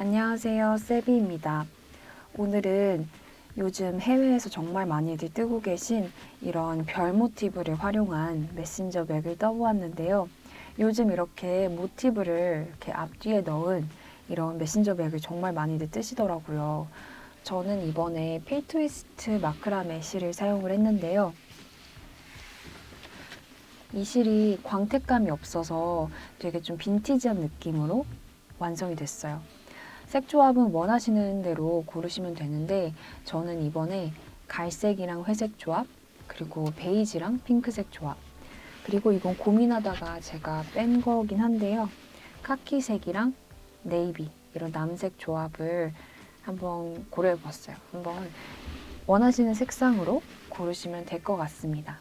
안녕하세요, 세비입니다. 오늘은 요즘 해외에서 정말 많이들 뜨고 계신 이런 별 모티브를 활용한 메신저 백을 떠보았는데요. 요즘 이렇게 모티브를 이렇게 앞뒤에 넣은 이런 메신저 백을 정말 많이들 뜨시더라고요. 저는 이번에 필트위스트 마크라메 실을 사용을 했는데요. 이 실이 광택감이 없어서 되게 좀 빈티지한 느낌으로 완성이 됐어요. 색 조합은 원하시는 대로 고르시면 되는데 저는 이번에 갈색이랑 회색 조합, 그리고 베이지랑 핑크색 조합, 그리고 이건 고민하다가 제가 뺀 거긴 한데요. 카키색이랑 네이비 이런 남색 조합을 한번 고려해봤어요. 한번 원하시는 색상으로 고르시면 될 것 같습니다.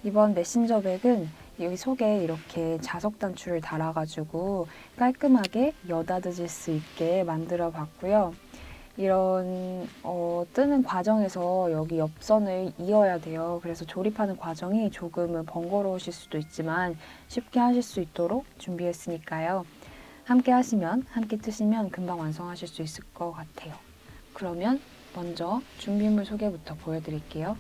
이번 메신저 백은 여기 속에 이렇게 자석 단추를 달아가지고 깔끔하게 여닫으실 수 있게 만들어 봤고요. 이런 뜨는 과정에서 여기 옆선을 이어야 돼요. 그래서 조립하는 과정이 조금은 번거로우실 수도 있지만 쉽게 하실 수 있도록 준비했으니까요. 함께 하시면, 함께 뜨시면 금방 완성하실 수 있을 것 같아요. 그러면 먼저 준비물 소개부터 보여드릴게요.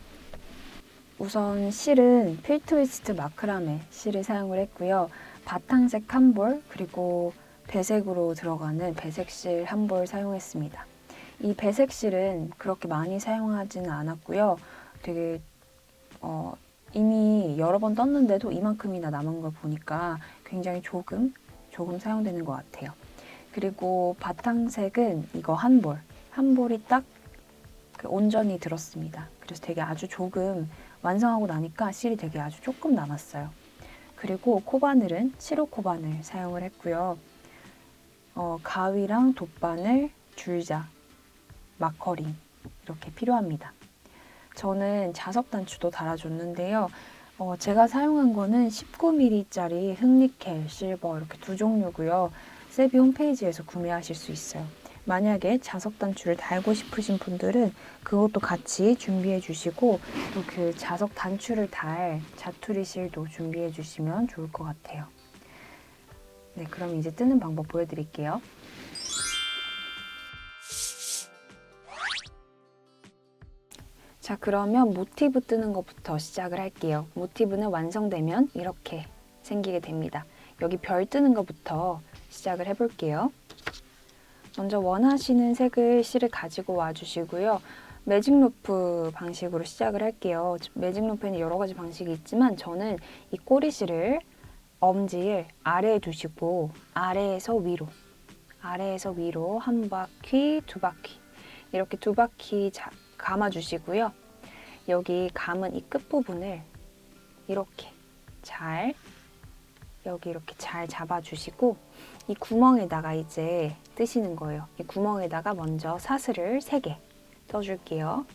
우선 실은 필트위스트 마크라메 실을 사용을 했고요. 바탕색 한 볼, 그리고 배색으로 들어가는 배색 실 한 볼 사용했습니다. 이 배색 실은 그렇게 많이 사용하지는 않았고요. 되게 이미 여러 번 떴는데도 이만큼이나 남은 걸 보니까 굉장히 조금 사용되는 것 같아요. 그리고 바탕색은 이거 한 볼이 딱 온전히 들었습니다. 그래서 되게 아주 조금 완성하고 나니까 실이 되게 아주 조금 남았어요. 그리고 코바늘은 7호 코바늘 사용을 했고요. 가위랑 돗바늘, 줄자, 마커링 이렇게 필요합니다. 저는 자석 단추도 달아줬는데요. 제가 사용한 거는 19mm짜리 흑니켈, 실버 이렇게 두 종류고요. 세비 홈페이지에서 구매하실 수 있어요. 만약에 자석 단추를 달고 싶으신 분들은 그것도 같이 준비해 주시고 또 그 자석 단추를 달 자투리 실도 준비해 주시면 좋을 것 같아요. 네, 그럼 이제 뜨는 방법 보여드릴게요. 자, 그러면 모티브 뜨는 것부터 시작을 할게요. 모티브는 완성되면 이렇게 생기게 됩니다. 여기 별 뜨는 것부터 시작을 해볼게요. 먼저 원하시는 색을 실을 가지고 와주시고요. 매직 루프 방식으로 시작을 할게요. 매직 루프에는 여러 가지 방식이 있지만 저는 이 꼬리실을 엄지를 아래에 두시고 아래에서 위로 한 바퀴, 두 바퀴 이렇게 두 바퀴 감아주시고요. 여기 감은 이 끝부분을 이렇게 여기 이렇게 잘 잡아주시고 이 구멍에다가 이제 뜨시는 거예요. 이 구멍에다가 먼저 사슬을 3개 떠줄게요.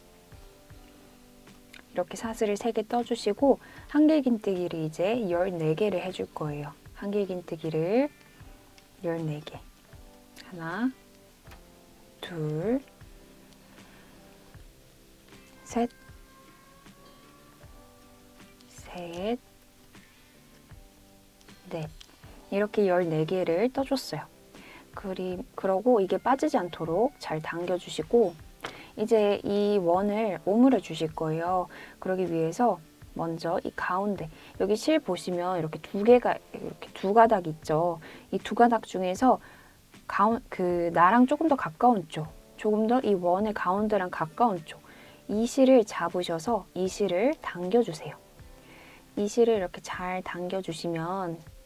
이렇게 사슬을 3개 떠주시고 한길긴뜨기를 이제 14개를 해줄 거예요. 한길긴뜨기를 14개. 하나, 둘, 셋, 넷. 이렇게 14개를 떠줬어요. 그러고 이게 빠지지 않도록 잘 당겨주시고 이제 이 원을 오므려 주실 거예요. 그러기 위해서 먼저 이 가운데 여기 실 보시면 이렇게 두 가닥 있죠. 이 두 가닥 중에서 나랑 조금 더 가까운 쪽, 조금 더 이 원의 가운데랑 가까운 쪽, 이 실을 잡으셔서 이 실을 당겨주세요. 이 실을 이렇게 잘 당겨주시면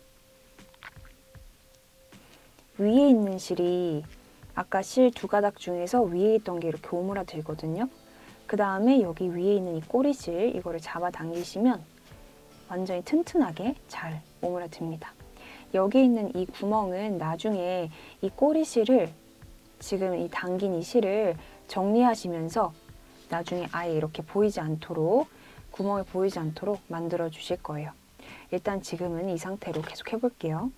위에 있는 실이 아까 실 두 가닥 중에서 위에 있던 게 이렇게 오므라들거든요. 그 다음에 여기 위에 있는 이 꼬리실 이거를 잡아 당기시면 완전히 튼튼하게 잘 오므라듭니다. 여기 있는 이 구멍은 나중에 이 꼬리실을 지금 이 당긴 이 실을 정리하시면서 나중에 아예 이렇게 보이지 않도록 구멍이 보이지 않도록 만들어 주실 거예요. 일단 지금은 이 상태로 계속 해볼게요.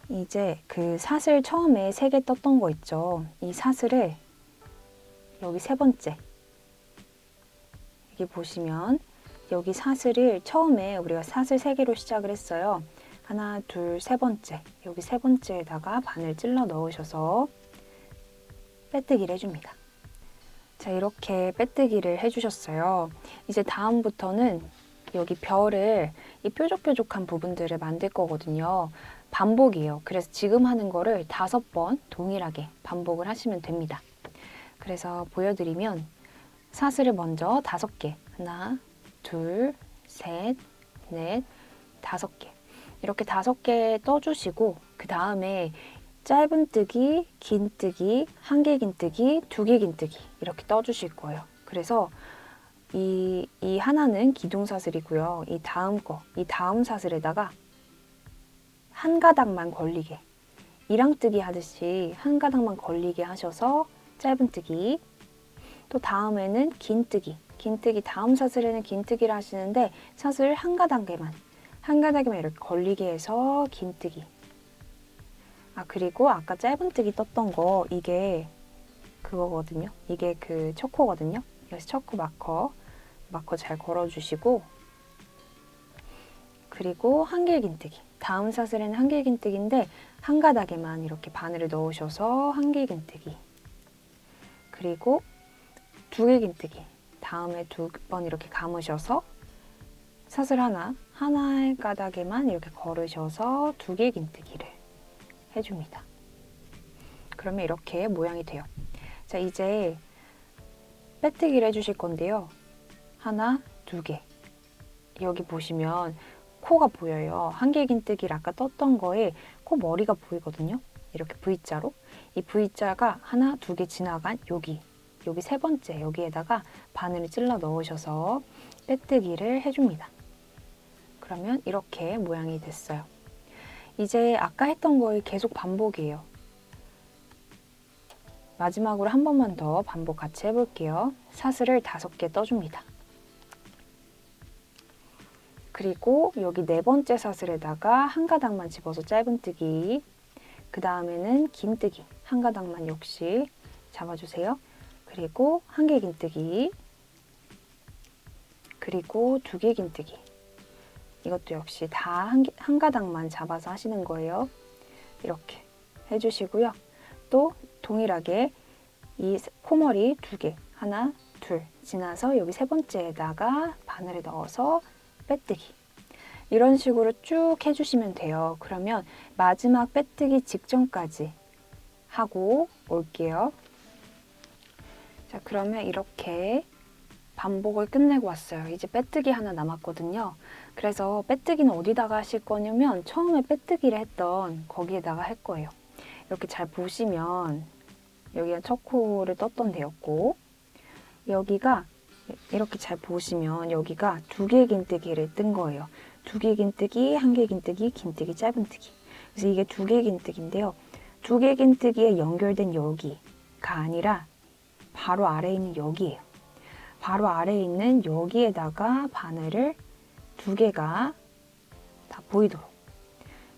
이제 그 사슬 처음에 3개 떴던 거 있죠. 이 사슬을 여기 3번째 여기 보시면 여기 사슬을 처음에 우리가 사슬 3개로 시작을 했어요. 하나, 둘, 세 번째. 여기 세 번째에다가 바늘 찔러 넣으셔서 빼뜨기를 해줍니다. 자, 이렇게 빼뜨기를 해주셨어요. 이제 다음부터는 여기 별을 이 뾰족뾰족한 부분들을 만들 거거든요. 반복이에요. 그래서 지금 하는 거를 5번 동일하게 반복을 하시면 됩니다. 그래서 보여드리면 사슬을 먼저 5개. 하나, 둘, 셋, 넷, 5개. 이렇게 5개 떠주시고 그 다음에 짧은뜨기, 긴뜨기, 1개 긴뜨기, 2개 긴뜨기 이렇게 떠주실 거예요. 그래서 이 하나는 기둥사슬이고요. 이 다음 사슬에다가 한 가닥만 걸리게, 이랑뜨기 하듯이 한 가닥만 걸리게 하셔서 짧은뜨기, 또 다음에는 긴뜨기 다음 사슬에는 긴뜨기를 하시는데 사슬 한 가닥에만 이렇게 걸리게 해서 긴뜨기. 그리고 아까 짧은뜨기 떴던 거 이게 그거거든요. 이게 그 초코거든요. 그래서 초코 마커 잘 걸어주시고, 그리고 1개 긴뜨기. 다음 사슬에는 1개 긴뜨기인데 한 가닥에만 이렇게 바늘을 넣으셔서 1개 긴뜨기. 그리고 2개 긴뜨기. 다음에 2번 이렇게 감으셔서 사슬 하나의 가닥에만 이렇게 걸으셔서 2개 긴뜨기를 해줍니다. 그러면 이렇게 모양이 돼요. 자, 이제 빼뜨기를 해주실 건데요. 하나, 2개. 여기 보시면 코가 보여요. 1개 긴뜨기를 아까 떴던 거에 코 머리가 보이거든요. 이렇게 V자로. 이 V자가 하나, 2개 지나간 여기 세 번째 여기에다가 바늘을 찔러 넣으셔서 빼뜨기를 해줍니다. 그러면 이렇게 모양이 됐어요. 이제 아까 했던 거의 계속 반복이에요. 마지막으로 한 번만 더 반복 같이 해볼게요. 사슬을 5개 떠줍니다. 그리고 여기 4번째 사슬에다가 한 가닥만 집어서 짧은뜨기, 그 다음에는 긴뜨기 한 가닥만 역시 잡아주세요. 그리고 1개 긴뜨기, 그리고 2개 긴뜨기. 이것도 역시 다 한 가닥만 잡아서 하시는 거예요. 이렇게 해주시고요. 또 동일하게 이 코머리 2개, 하나, 둘 지나서 여기 세 번째에다가 바늘을 넣어서 빼뜨기. 이런 식으로 쭉 해주시면 돼요. 그러면 마지막 빼뜨기 직전까지 하고 올게요. 자, 그러면 이렇게 반복을 끝내고 왔어요. 이제 빼뜨기 하나 남았거든요. 그래서 빼뜨기는 어디다가 하실 거냐면 처음에 빼뜨기를 했던 거기에다가 할 거예요. 이렇게 잘 보시면 여기가 첫 코를 떴던 데였고, 여기가 이렇게 잘 보시면 여기가 2개 긴뜨기를 뜬 거예요. 2개 긴뜨기, 1개 긴뜨기, 긴뜨기, 짧은뜨기. 그래서 이게 2개 긴뜨기인데요. 2개 긴뜨기에 연결된 여기가 아니라 바로 아래에 있는 여기예요. 바로 아래에 있는 여기에다가 바늘을 2개가 다 보이도록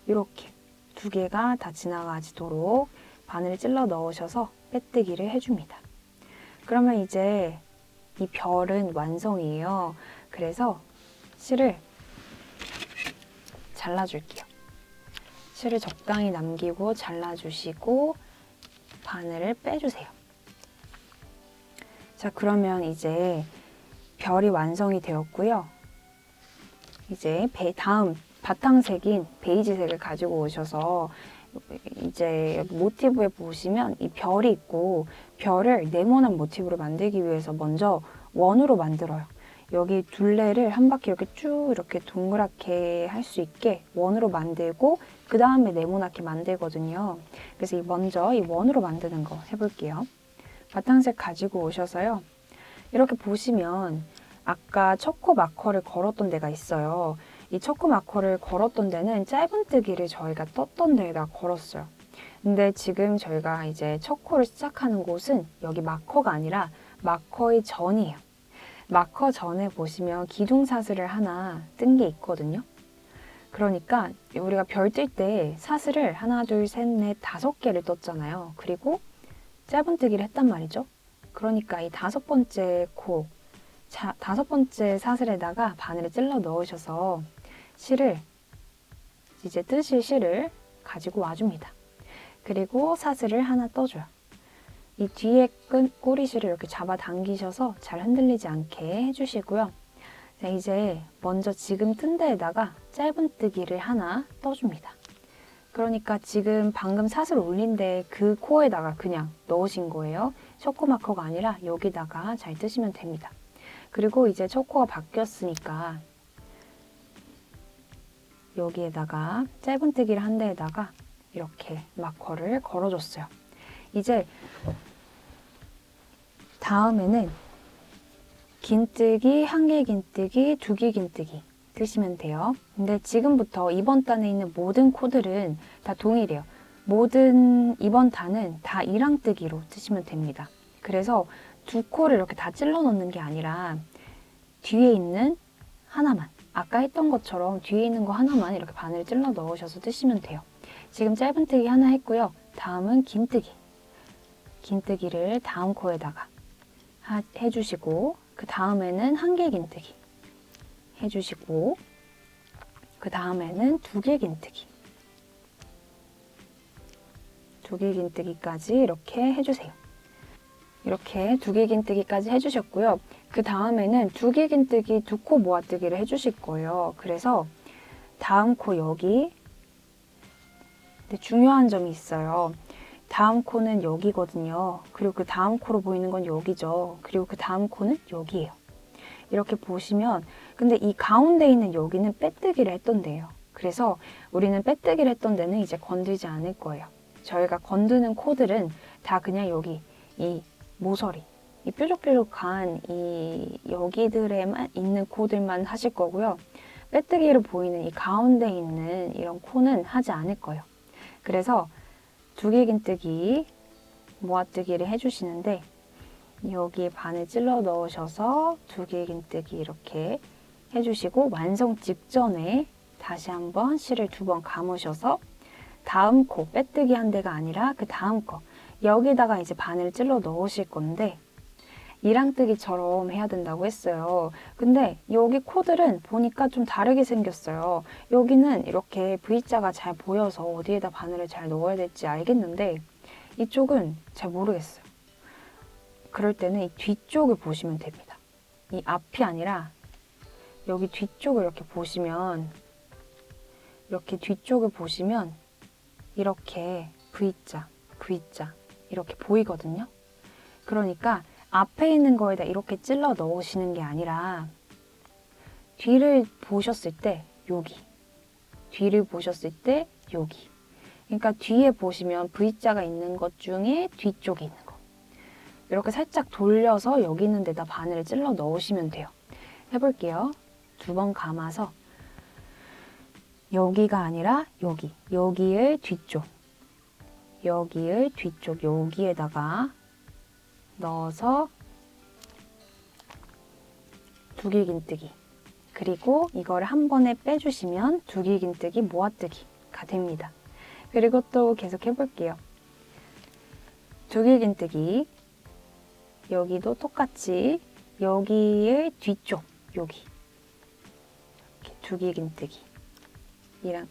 이렇게 2개가 다 지나가지도록 바늘을 찔러 넣으셔서 빼뜨기를 해줍니다. 그러면 이제 이 별은 완성이에요. 그래서 실을 잘라줄게요. 실을 적당히 남기고 잘라주시고 바늘을 빼주세요. 자, 그러면 이제 별이 완성이 되었고요. 이제 다음 바탕색인 베이지색을 가지고 오셔서 이제 모티브에 보시면 이 별이 있고, 별을 네모난 모티브로 만들기 위해서 먼저 원으로 만들어요. 여기 둘레를 한 바퀴 이렇게 쭉 이렇게 동그랗게 할 수 있게 원으로 만들고 그 다음에 네모나게 만들거든요. 그래서 먼저 이 원으로 만드는 거 해볼게요. 바탕색 가지고 오셔서요. 이렇게 보시면 아까 초코 마커를 걸었던 데가 있어요. 이 초코 마커를 걸었던 데는 짧은뜨기를 저희가 떴던 데에다 걸었어요. 근데 지금 저희가 이제 초코를 시작하는 곳은 여기 마커가 아니라 마커의 전이에요. 마커 전에 보시면 기둥사슬을 하나 뜬 게 있거든요. 그러니까 우리가 별 뜰 때 사슬을 하나, 둘, 셋, 넷, 5개를 떴잖아요. 그리고 짧은뜨기를 했단 말이죠. 그러니까 이 5번째 코, 5번째 사슬에다가 바늘을 찔러 넣으셔서 실을 이제 뜨실 실을 가지고 와줍니다. 그리고 사슬을 하나 떠줘요. 이 뒤에 꼬리실을 이렇게 잡아당기셔서 잘 흔들리지 않게 해주시고요. 자, 이제 먼저 지금 뜬 데에다가 짧은뜨기를 하나 떠줍니다. 그러니까 지금 방금 사슬 올린 데 그 코에다가 그냥 넣으신 거예요. 첫 코 마커가 아니라 여기다가 잘 뜨시면 됩니다. 그리고 이제 첫 코가 바뀌었으니까 여기에다가 짧은뜨기를 한 데에다가 이렇게 마커를 걸어줬어요. 이제 다음에는 긴뜨기, 한길 긴뜨기, 두길 긴뜨기 뜨시면 돼요. 근데 지금부터 이번 단에 있는 모든 코들은 다 동일해요. 모든 이번 단은 다 이랑뜨기로 뜨시면 됩니다. 그래서 두 코를 이렇게 다 찔러 넣는 게 아니라 뒤에 있는 하나만, 아까 했던 것처럼 뒤에 있는 거 하나만 이렇게 바늘 찔러 넣으셔서 뜨시면 돼요. 지금 짧은뜨기 하나 했고요. 다음은 긴뜨기. 긴뜨기를 다음 코에다가 해주시고, 그 다음에는 한길 긴뜨기 해주시고, 그 다음에는 두길 긴뜨기. 두길 긴뜨기까지 이렇게 해주세요. 이렇게 두길 긴뜨기까지 해주셨고요. 그 다음에는 두길 긴뜨기 두 코 모아뜨기를 해주실 거예요. 그래서 다음 코 여기, 근데 중요한 점이 있어요. 다음 코는 여기거든요. 그리고 그 다음 코로 보이는 건 여기죠. 그리고 그 다음 코는 여기예요. 이렇게 보시면, 근데 이 가운데 있는 여기는 빼뜨기를 했던 데예요. 그래서 우리는 빼뜨기를 했던 데는 이제 건들지 않을 거예요. 저희가 건드는 코들은 다 그냥 여기 이 모서리, 이 뾰족뾰족한 이 여기들에만 있는 코들만 하실 거고요. 빼뜨기로 보이는 이 가운데 있는 이런 코는 하지 않을 거예요. 그래서 두길 긴뜨기, 모아뜨기를 해주시는데 여기에 바늘 찔러 넣으셔서 두길 긴뜨기 이렇게 해주시고, 완성 직전에 다시 한번 실을 2번 감으셔서 다음 코, 빼뜨기 한 데가 아니라 그 다음 거, 여기다가 이제 바늘 찔러 넣으실 건데 이랑뜨기처럼 해야 된다고 했어요. 근데 여기 코들은 보니까 좀 다르게 생겼어요. 여기는 이렇게 V자가 잘 보여서 어디에다 바늘을 잘 넣어야 될지 알겠는데 이쪽은 잘 모르겠어요. 그럴 때는 이 뒤쪽을 보시면 됩니다. 이 앞이 아니라 여기 뒤쪽을 이렇게 보시면, 이렇게 뒤쪽을 보시면 이렇게 V자, V자 이렇게 보이거든요. 그러니까 앞에 있는 거에다 이렇게 찔러 넣으시는 게 아니라 뒤를 보셨을 때 여기, 뒤를 보셨을 때 여기. 그러니까 뒤에 보시면 V자가 있는 것 중에 뒤쪽에 있는 거. 이렇게 살짝 돌려서 여기 있는 데다 바늘을 찔러 넣으시면 돼요. 해볼게요. 2번 감아서 여기가 아니라 여기, 여기의 뒤쪽, 여기의 뒤쪽, 여기에다가 넣어서 두길 긴뜨기, 그리고 이걸 한 번에 빼주시면 두길 긴뜨기, 모아뜨기가 됩니다. 그리고 또 계속 해볼게요. 두길 긴뜨기, 여기도 똑같이 여기의 뒤쪽, 여기 두길 긴뜨기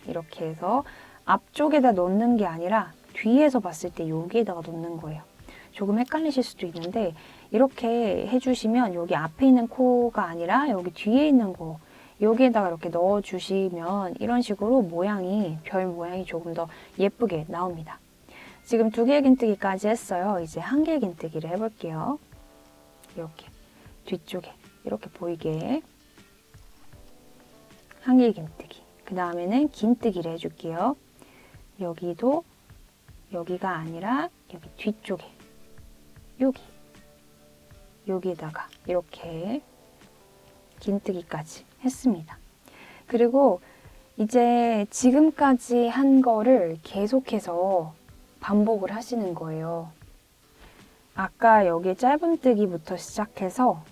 이렇게 해서 앞쪽에다 넣는 게 아니라 뒤에서 봤을 때 여기에다가 넣는 거예요. 조금 헷갈리실 수도 있는데 이렇게 해주시면 여기 앞에 있는 코가 아니라 여기 뒤에 있는 거, 여기에다가 이렇게 넣어주시면 이런 식으로 모양이, 별 모양이 조금 더 예쁘게 나옵니다. 지금 두길 긴뜨기까지 했어요. 이제 한길 긴뜨기를 해볼게요. 이렇게 뒤쪽에 이렇게 보이게 한길 긴뜨기. 그 다음에는 긴뜨기를 해줄게요. 여기도 여기가 아니라 여기 뒤쪽에, 여기에다가 이렇게 긴뜨기까지 했습니다. 그리고 이제 지금까지 한 거를 계속해서 반복을 하시는 거예요. 아까 여기 짧은뜨기부터 시작해서,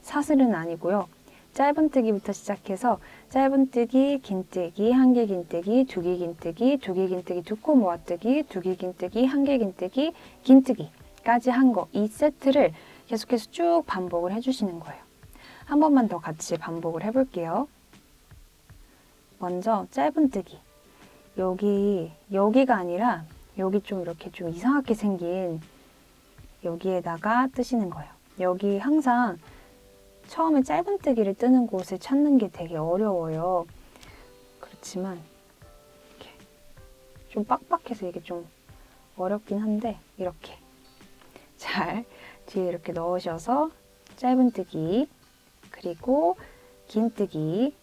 사슬은 아니고요. 짧은뜨기부터 시작해서 짧은뜨기, 긴뜨기, 한길 긴뜨기, 두길 긴뜨기, 두길 긴뜨기, 두 코 모아뜨기, 두길 긴뜨기, 한길 긴뜨기, 긴뜨기까지 한 거, 이 세트를 계속해서 쭉 반복을 해주시는 거예요. 한 번만 더 같이 반복을 해볼게요. 먼저 짧은뜨기, 여기가 아니라 여기 좀 이렇게 좀 이상하게 생긴 여기에다가 뜨시는 거예요. 여기 항상 처음에 짧은뜨기를 뜨는 곳을 찾는 게 되게 어려워요. 그렇지만 이렇게 좀 빡빡해서 이게 좀 어렵긴 한데 이렇게 잘 뒤에 이렇게 넣으셔서 짧은뜨기 그리고 긴뜨기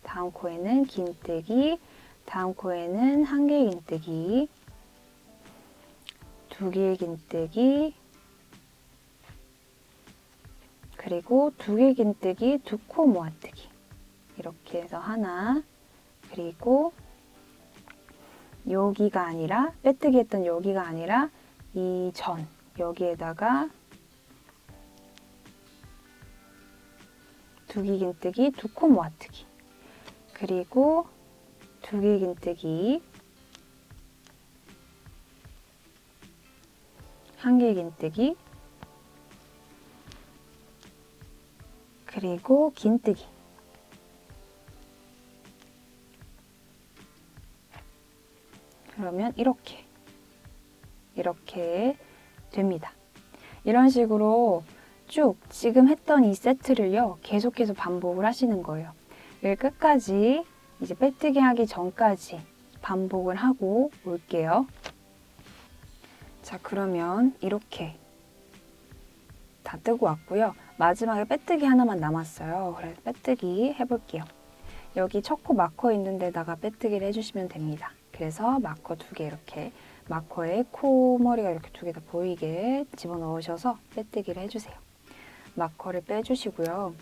다음 코에는 긴뜨기 다음 코에는 한 개 긴뜨기 두 개 긴뜨기 그리고 두 개 긴뜨기 두 코 모아뜨기 이렇게 해서 하나 그리고 여기가 아니라 빼뜨기 했던 여기가 아니라 이 전 여기에다가 두 개 긴뜨기 두 코 모아뜨기 그리고 두 개 긴뜨기 한 개 긴뜨기 그리고 긴뜨기 그러면 이렇게 됩니다. 이런 식으로 쭉 지금 했던 이 세트를요 계속해서 반복을 하시는 거예요. 여기 끝까지 이제 빼뜨기 하기 전까지 반복을 하고 올게요. 자, 그러면 이렇게 다 뜨고 왔고요. 마지막에 빼뜨기 하나만 남았어요. 그래서 빼뜨기 해볼게요. 여기 첫 코 마커 있는 데다가 빼뜨기를 해주시면 됩니다. 그래서 마커 두 개 이렇게 마커에 코머리가 이렇게 두 개 다 보이게 집어넣으셔서 빼뜨기를 해주세요. 마커를 빼주시고요.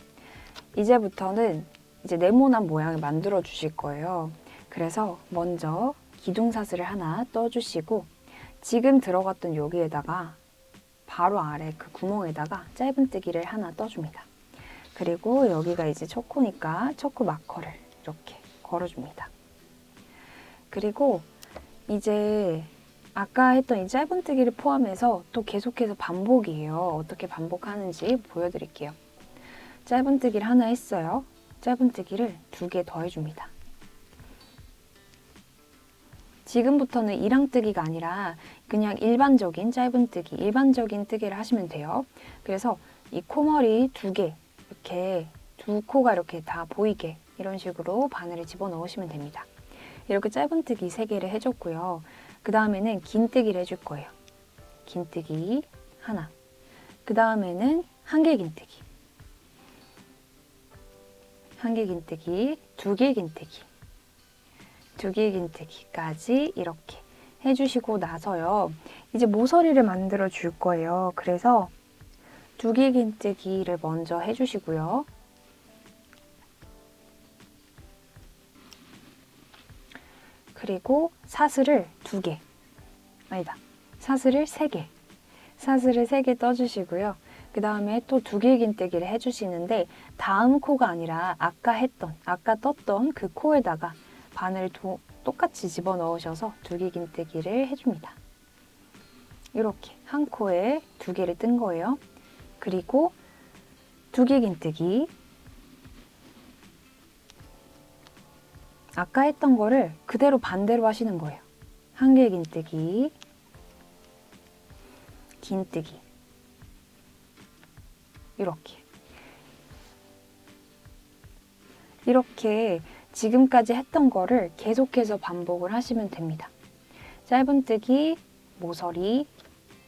이제부터는 이제 네모난 모양을 만들어 주실 거예요. 그래서 먼저 기둥사슬을 하나 떠주시고 지금 들어갔던 여기에다가 바로 아래 그 구멍에다가 짧은뜨기를 하나 떠줍니다. 그리고 여기가 이제 첫 코니까 첫 코 마커를 이렇게 걸어줍니다. 그리고 이제 아까 했던 이 짧은뜨기를 포함해서 또 계속해서 반복이에요. 어떻게 반복하는지 보여드릴게요. 짧은뜨기를 하나 했어요. 짧은뜨기를 두 개 더 해줍니다. 지금부터는 이랑뜨기가 아니라 그냥 일반적인 짧은뜨기, 일반적인 뜨기를 하시면 돼요. 그래서 이 코머리 두 개, 이렇게 두 코가 이렇게 다 보이게 이런 식으로 바늘을 집어넣으시면 됩니다. 이렇게 짧은뜨기 세 개를 해줬고요. 그 다음에는 긴뜨기를 해줄 거예요. 긴뜨기 하나, 그 다음에는 한 개 긴뜨기, 한 개 긴뜨기, 두 개 긴뜨기, 두 개 긴뜨기까지 이렇게 해주시고 나서요. 이제 모서리를 만들어 줄 거예요. 그래서 두 개 긴뜨기를 먼저 해주시고요. 그리고 사슬을 두 개, 아니다, 사슬을 세 개, 사슬을 세 개 떠주시고요. 그 다음에 또 두 개 긴뜨기를 해주시는데 다음 코가 아니라 아까 떴던 그 코에다가 바늘을 똑같이 집어넣으셔서 두 개 긴뜨기를 해줍니다. 이렇게 한 코에 두 개를 뜬 거예요. 그리고 두 개 긴뜨기, 아까 했던 거를 그대로 반대로 하시는 거예요. 한 개 긴뜨기, 긴뜨기, 이렇게 지금까지 했던 거를 계속해서 반복을 하시면 됩니다. 짧은뜨기, 모서리,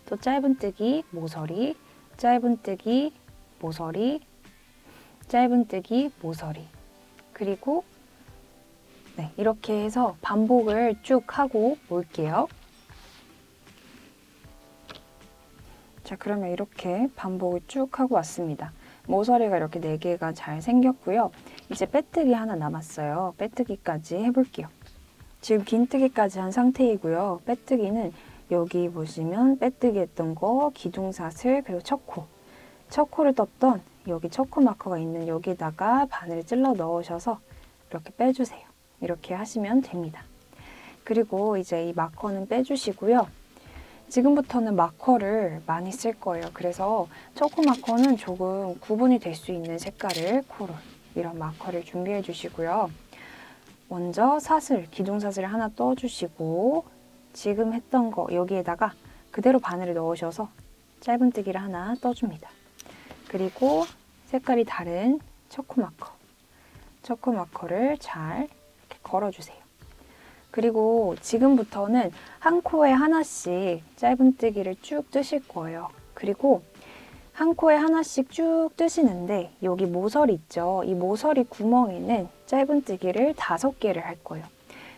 또 짧은뜨기, 모서리, 짧은뜨기, 모서리, 짧은뜨기, 모서리, 그리고 네, 이렇게 해서 반복을 쭉 하고 올게요. 자, 그러면 이렇게 반복을 쭉 하고 왔습니다. 모서리가 이렇게 4개가 잘 생겼고요. 이제 빼뜨기 하나 남았어요. 빼뜨기까지 해볼게요. 지금 긴뜨기까지 한 상태이고요. 빼뜨기는 여기 보시면 빼뜨기 했던 거, 기둥사슬, 그리고 첫 코를 떴던 여기 첫 코 마커가 있는 여기다가 바늘을 찔러 넣으셔서 이렇게 빼주세요. 이렇게 하시면 됩니다. 그리고 이제 이 마커는 빼주시고요. 지금부터는 마커를 많이 쓸 거예요. 그래서 초코 마커는 조금 구분이 될 수 있는 색깔을 코로 이런 마커를 준비해 주시고요. 먼저 기둥사슬 하나 떠주시고 지금 했던 거 여기에다가 그대로 바늘을 넣으셔서 짧은뜨기를 하나 떠줍니다. 그리고 색깔이 다른 초코마커를 잘 이렇게 걸어주세요. 그리고 지금부터는 한 코에 하나씩 짧은뜨기를 쭉 뜨실 거예요. 그리고 한 코에 하나씩 쭉 뜨시는데 여기 모서리 있죠? 이 모서리 구멍에는 짧은뜨기를 5개를 할 거예요.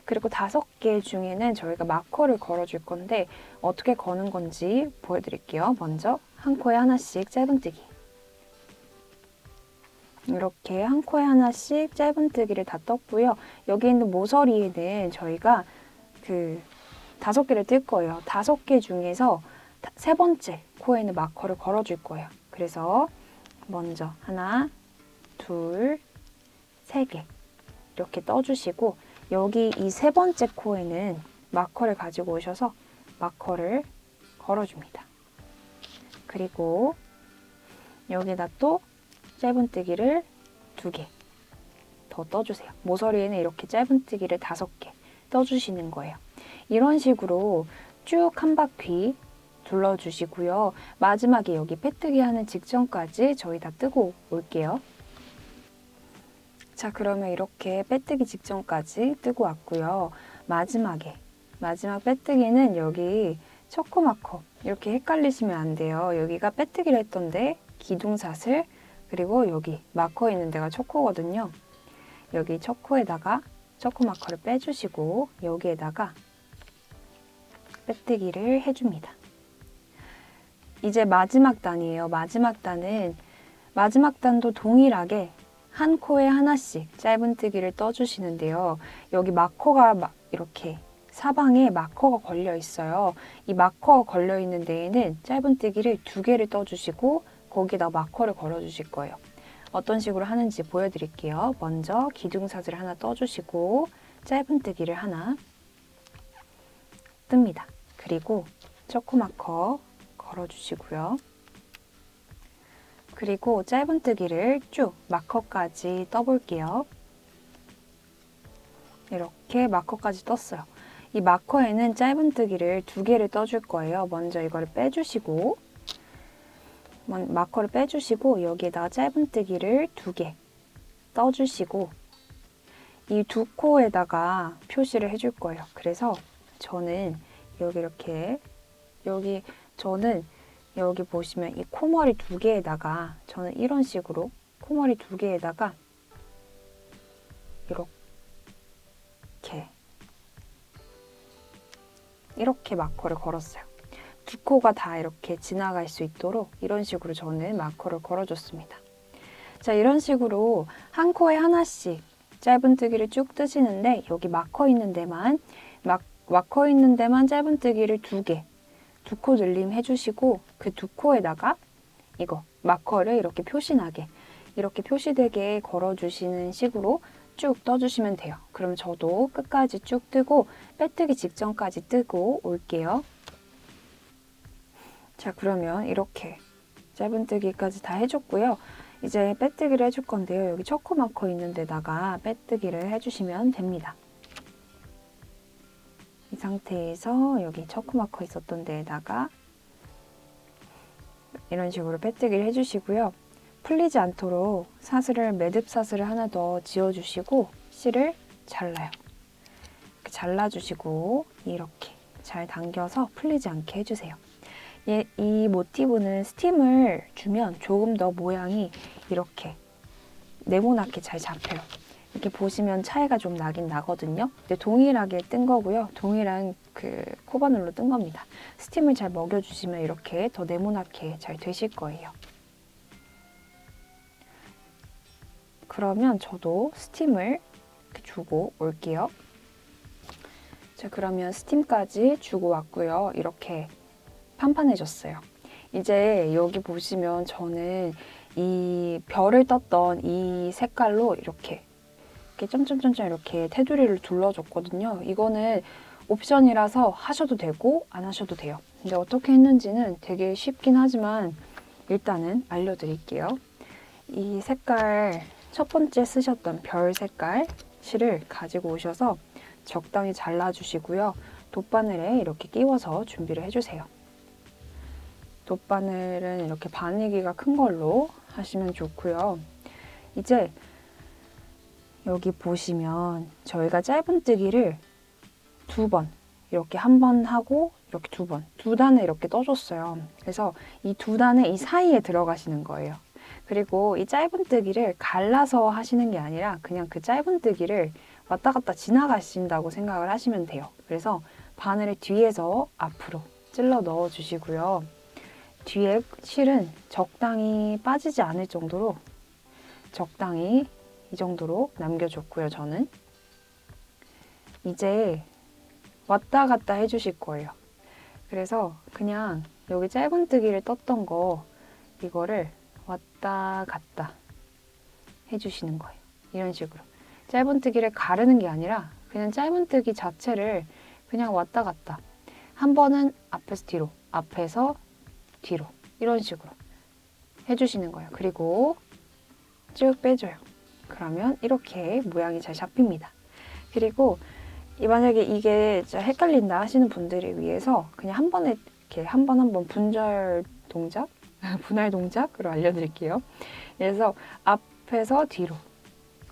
그리고 5개 중에는 저희가 마커를 걸어줄 건데 어떻게 거는 건지 보여드릴게요. 먼저 한 코에 하나씩 짧은뜨기. 이렇게 한 코에 하나씩 짧은뜨기를 다 떴고요. 여기 있는 모서리에는 저희가 5개를 뜰 거예요. 5개 중에서 3번째 코에는 마커를 걸어줄 거예요. 그래서 먼저 하나, 둘, 3개 이렇게 떠주시고 여기 이 3번째 코에는 마커를 가지고 오셔서 마커를 걸어줍니다. 그리고 여기다 또 짧은뜨기를 2개 더 떠주세요. 모서리에는 이렇게 짧은뜨기를 5개 떠주시는 거예요. 이런 식으로 쭉 한 바퀴 둘러주시고요. 마지막에 여기 빼뜨기 하는 직전까지 저희 다 뜨고 올게요. 자, 그러면 이렇게 빼뜨기 직전까지 뜨고 왔고요. 마지막 빼뜨기는 여기 초코마커 이렇게 헷갈리시면 안 돼요. 여기가 빼뜨기를 했던데 기둥사슬 그리고 여기 마커 있는 데가 초코거든요. 여기 초코에다가 초코마커를 빼주시고 여기에다가 빼뜨기를 해줍니다. 이제 마지막 단이에요. 마지막 단도 동일하게 한 코에 하나씩 짧은뜨기를 떠주시는데요. 여기 마커가 이렇게 사방에 마커가 걸려 있어요. 이 마커가 걸려 있는 데에는 짧은뜨기를 2개를 떠주시고 거기다 마커를 걸어주실 거예요. 어떤 식으로 하는지 보여드릴게요. 먼저 기둥사슬 하나 떠주시고 짧은뜨기를 하나 뜹니다. 그리고 초코마커 걸어주시고요. 그리고 짧은뜨기를 쭉 마커까지 떠볼게요. 이렇게 마커까지 떴어요. 이 마커에는 짧은뜨기를 2개를 떠줄 거예요. 먼저 이거를 빼주시고 마커를 빼주시고 여기에다가 짧은뜨기를 2개 떠주시고 이 2코에다가 표시를 해줄 거예요. 그래서 저는 여기 보시면 이 코머리 2개에다가 저는 이런 식으로 코머리 2개에다가 이렇게 마커를 걸었어요. 2코가 다 이렇게 지나갈 수 있도록 이런 식으로 저는 마커를 걸어줬습니다. 자, 이런 식으로 한 코에 하나씩 짧은뜨기를 쭉 뜨시는데 여기 마커 있는 데만 짧은뜨기를 2개 2코 늘림 해주시고 그 2코에다가 이거 마커를 이렇게 표시나게 이렇게 표시되게 걸어주시는 식으로 쭉 떠주시면 돼요. 그럼 저도 끝까지 쭉 뜨고 빼뜨기 직전까지 뜨고 올게요. 자, 그러면 이렇게 짧은뜨기까지 다 해줬고요. 이제 빼뜨기를 해줄 건데요. 여기 초코마커 있는 데다가 빼뜨기를 해주시면 됩니다. 이 상태에서 여기 초코마커 있었던 데에다가 이런 식으로 빼뜨기를 해주시고요. 풀리지 않도록 매듭 사슬을 하나 더 지어주시고 실을 잘라요. 이렇게 잘라주시고 이렇게 잘 당겨서 풀리지 않게 해주세요. 이 모티브는 스팀을 주면 조금 더 모양이 이렇게 네모나게 잘 잡혀요. 이렇게 보시면 차이가 좀 나긴 나거든요. 근데 동일하게 뜬 거고요. 동일한 코바늘로 뜬 겁니다. 스팀을 잘 먹여주시면 이렇게 더 네모나게 잘 되실 거예요. 그러면 저도 스팀을 이렇게 주고 올게요. 자, 그러면 스팀까지 주고 왔고요. 이렇게 판판해졌어요. 이제 여기 보시면 저는 이 별을 떴던 이 색깔로 이렇게 점점점점 이렇게 테두리를 둘러줬거든요. 이거는 옵션이라서 하셔도 되고 안 하셔도 돼요. 근데 어떻게 했는지는 되게 쉽긴 하지만 일단은 알려드릴게요. 이 색깔 첫 번째 쓰셨던 별 색깔 실을 가지고 오셔서 적당히 잘라주시고요. 돗바늘에 이렇게 끼워서 준비를 해주세요. 돗바늘은 이렇게 바늘기가 큰 걸로 하시면 좋고요. 이제 여기 보시면 저희가 짧은뜨기를 2번 이렇게 한 번 하고 이렇게 2번, 2단을 이렇게 떠줬어요. 그래서 이 2단의 이 사이에 들어가시는 거예요. 그리고 이 짧은뜨기를 갈라서 하시는 게 아니라 그냥 그 짧은뜨기를 왔다 갔다 지나가신다고 생각을 하시면 돼요. 그래서 바늘을 뒤에서 앞으로 찔러 넣어 주시고요. 뒤에 실은 적당히 빠지지 않을 정도로 적당히 이 정도로 남겨줬고요. 저는 이제 왔다 갔다 해주실 거예요. 그래서 그냥 여기 짧은뜨기를 떴던 거 이거를 왔다 갔다 해주시는 거예요. 이런 식으로 짧은뜨기를 가르는 게 아니라 그냥 짧은뜨기 자체를 그냥 왔다 갔다 한 번은 앞에서 뒤로 앞에서 뒤로 이런 식으로 해주시는 거예요. 그리고 쭉 빼줘요. 그러면 이렇게 모양이 잘 잡힙니다. 그리고 만약에 이게 진짜 헷갈린다 하시는 분들을 위해서 그냥 한 번에 이렇게 한 번 분절 동작, 분할 동작으로 알려드릴게요. 그래서 앞에서 뒤로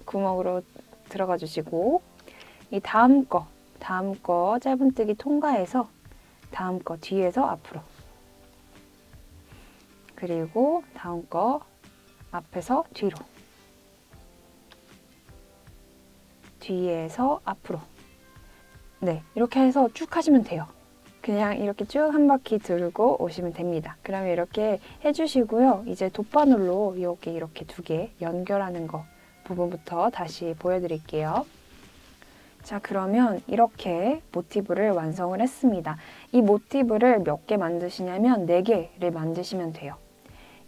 구멍으로 들어가 주시고 이 다음 거 짧은뜨기 통과해서 다음 거 뒤에서 앞으로 그리고 다음 거 앞에서 뒤로 뒤에서 앞으로 네, 이렇게 해서 쭉 하시면 돼요. 그냥 이렇게 쭉 한 바퀴 들고 오시면 됩니다. 그러면 이렇게 해주시고요. 이제 돗바늘로 여기 이렇게 2개 연결하는 거 부분부터 다시 보여드릴게요. 자, 그러면 이렇게 모티브를 완성을 했습니다. 이 모티브를 몇 개 만드시냐면 4개를 만드시면 돼요.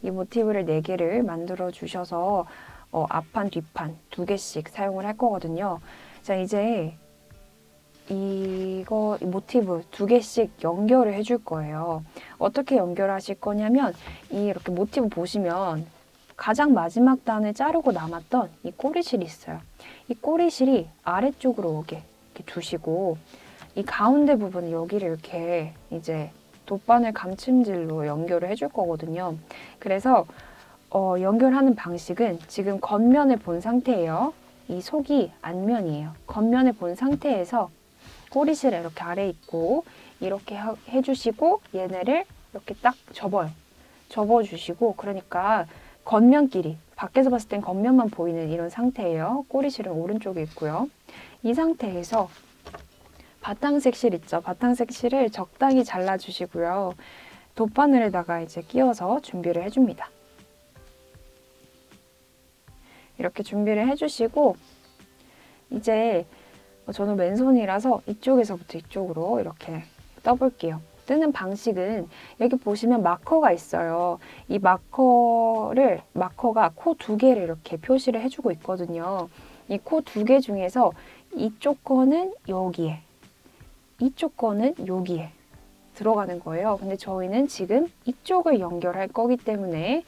이 모티브를 4개를 만들어 주셔서 앞판, 뒷판 2개씩 사용을 할 거거든요. 자, 이제 이 모티브 2개씩 연결을 해줄 거예요. 어떻게 연결하실 거냐면 이렇게 모티브 보시면 가장 마지막 단을 자르고 남았던 이 꼬리실이 있어요. 이 꼬리실이 아래쪽으로 오게 이렇게 두시고 이 가운데 부분 여기를 이렇게 이제 돗바늘 감침질로 연결을 해줄 거거든요. 그래서 연결하는 방식은 지금 겉면을 본 상태예요. 이 속이 앞면이에요. 겉면을 본 상태에서 꼬리실에 이렇게 아래 있고 이렇게 해주시고 얘네를 이렇게 딱 접어요. 접어주시고 그러니까 겉면끼리 밖에서 봤을 땐 겉면만 보이는 이런 상태예요. 꼬리실은 오른쪽에 있고요. 이 상태에서 바탕색 실 있죠. 바탕색 실을 적당히 잘라주시고요. 돗바늘에다가 이제 끼워서 준비를 해줍니다. 이렇게 준비를 해주시고 이제 저는 왼손이라서 이쪽에서부터 이쪽으로 이렇게 떠볼게요. 뜨는 방식은 여기 보시면 마커가 있어요. 이 마커가 코 2개를 이렇게 표시를 해주고 있거든요. 이 코 2개 중에서 이쪽 거는 여기에, 이쪽 거는 여기에 들어가는 거예요. 근데 저희는 지금 이쪽을 연결할 거기 때문에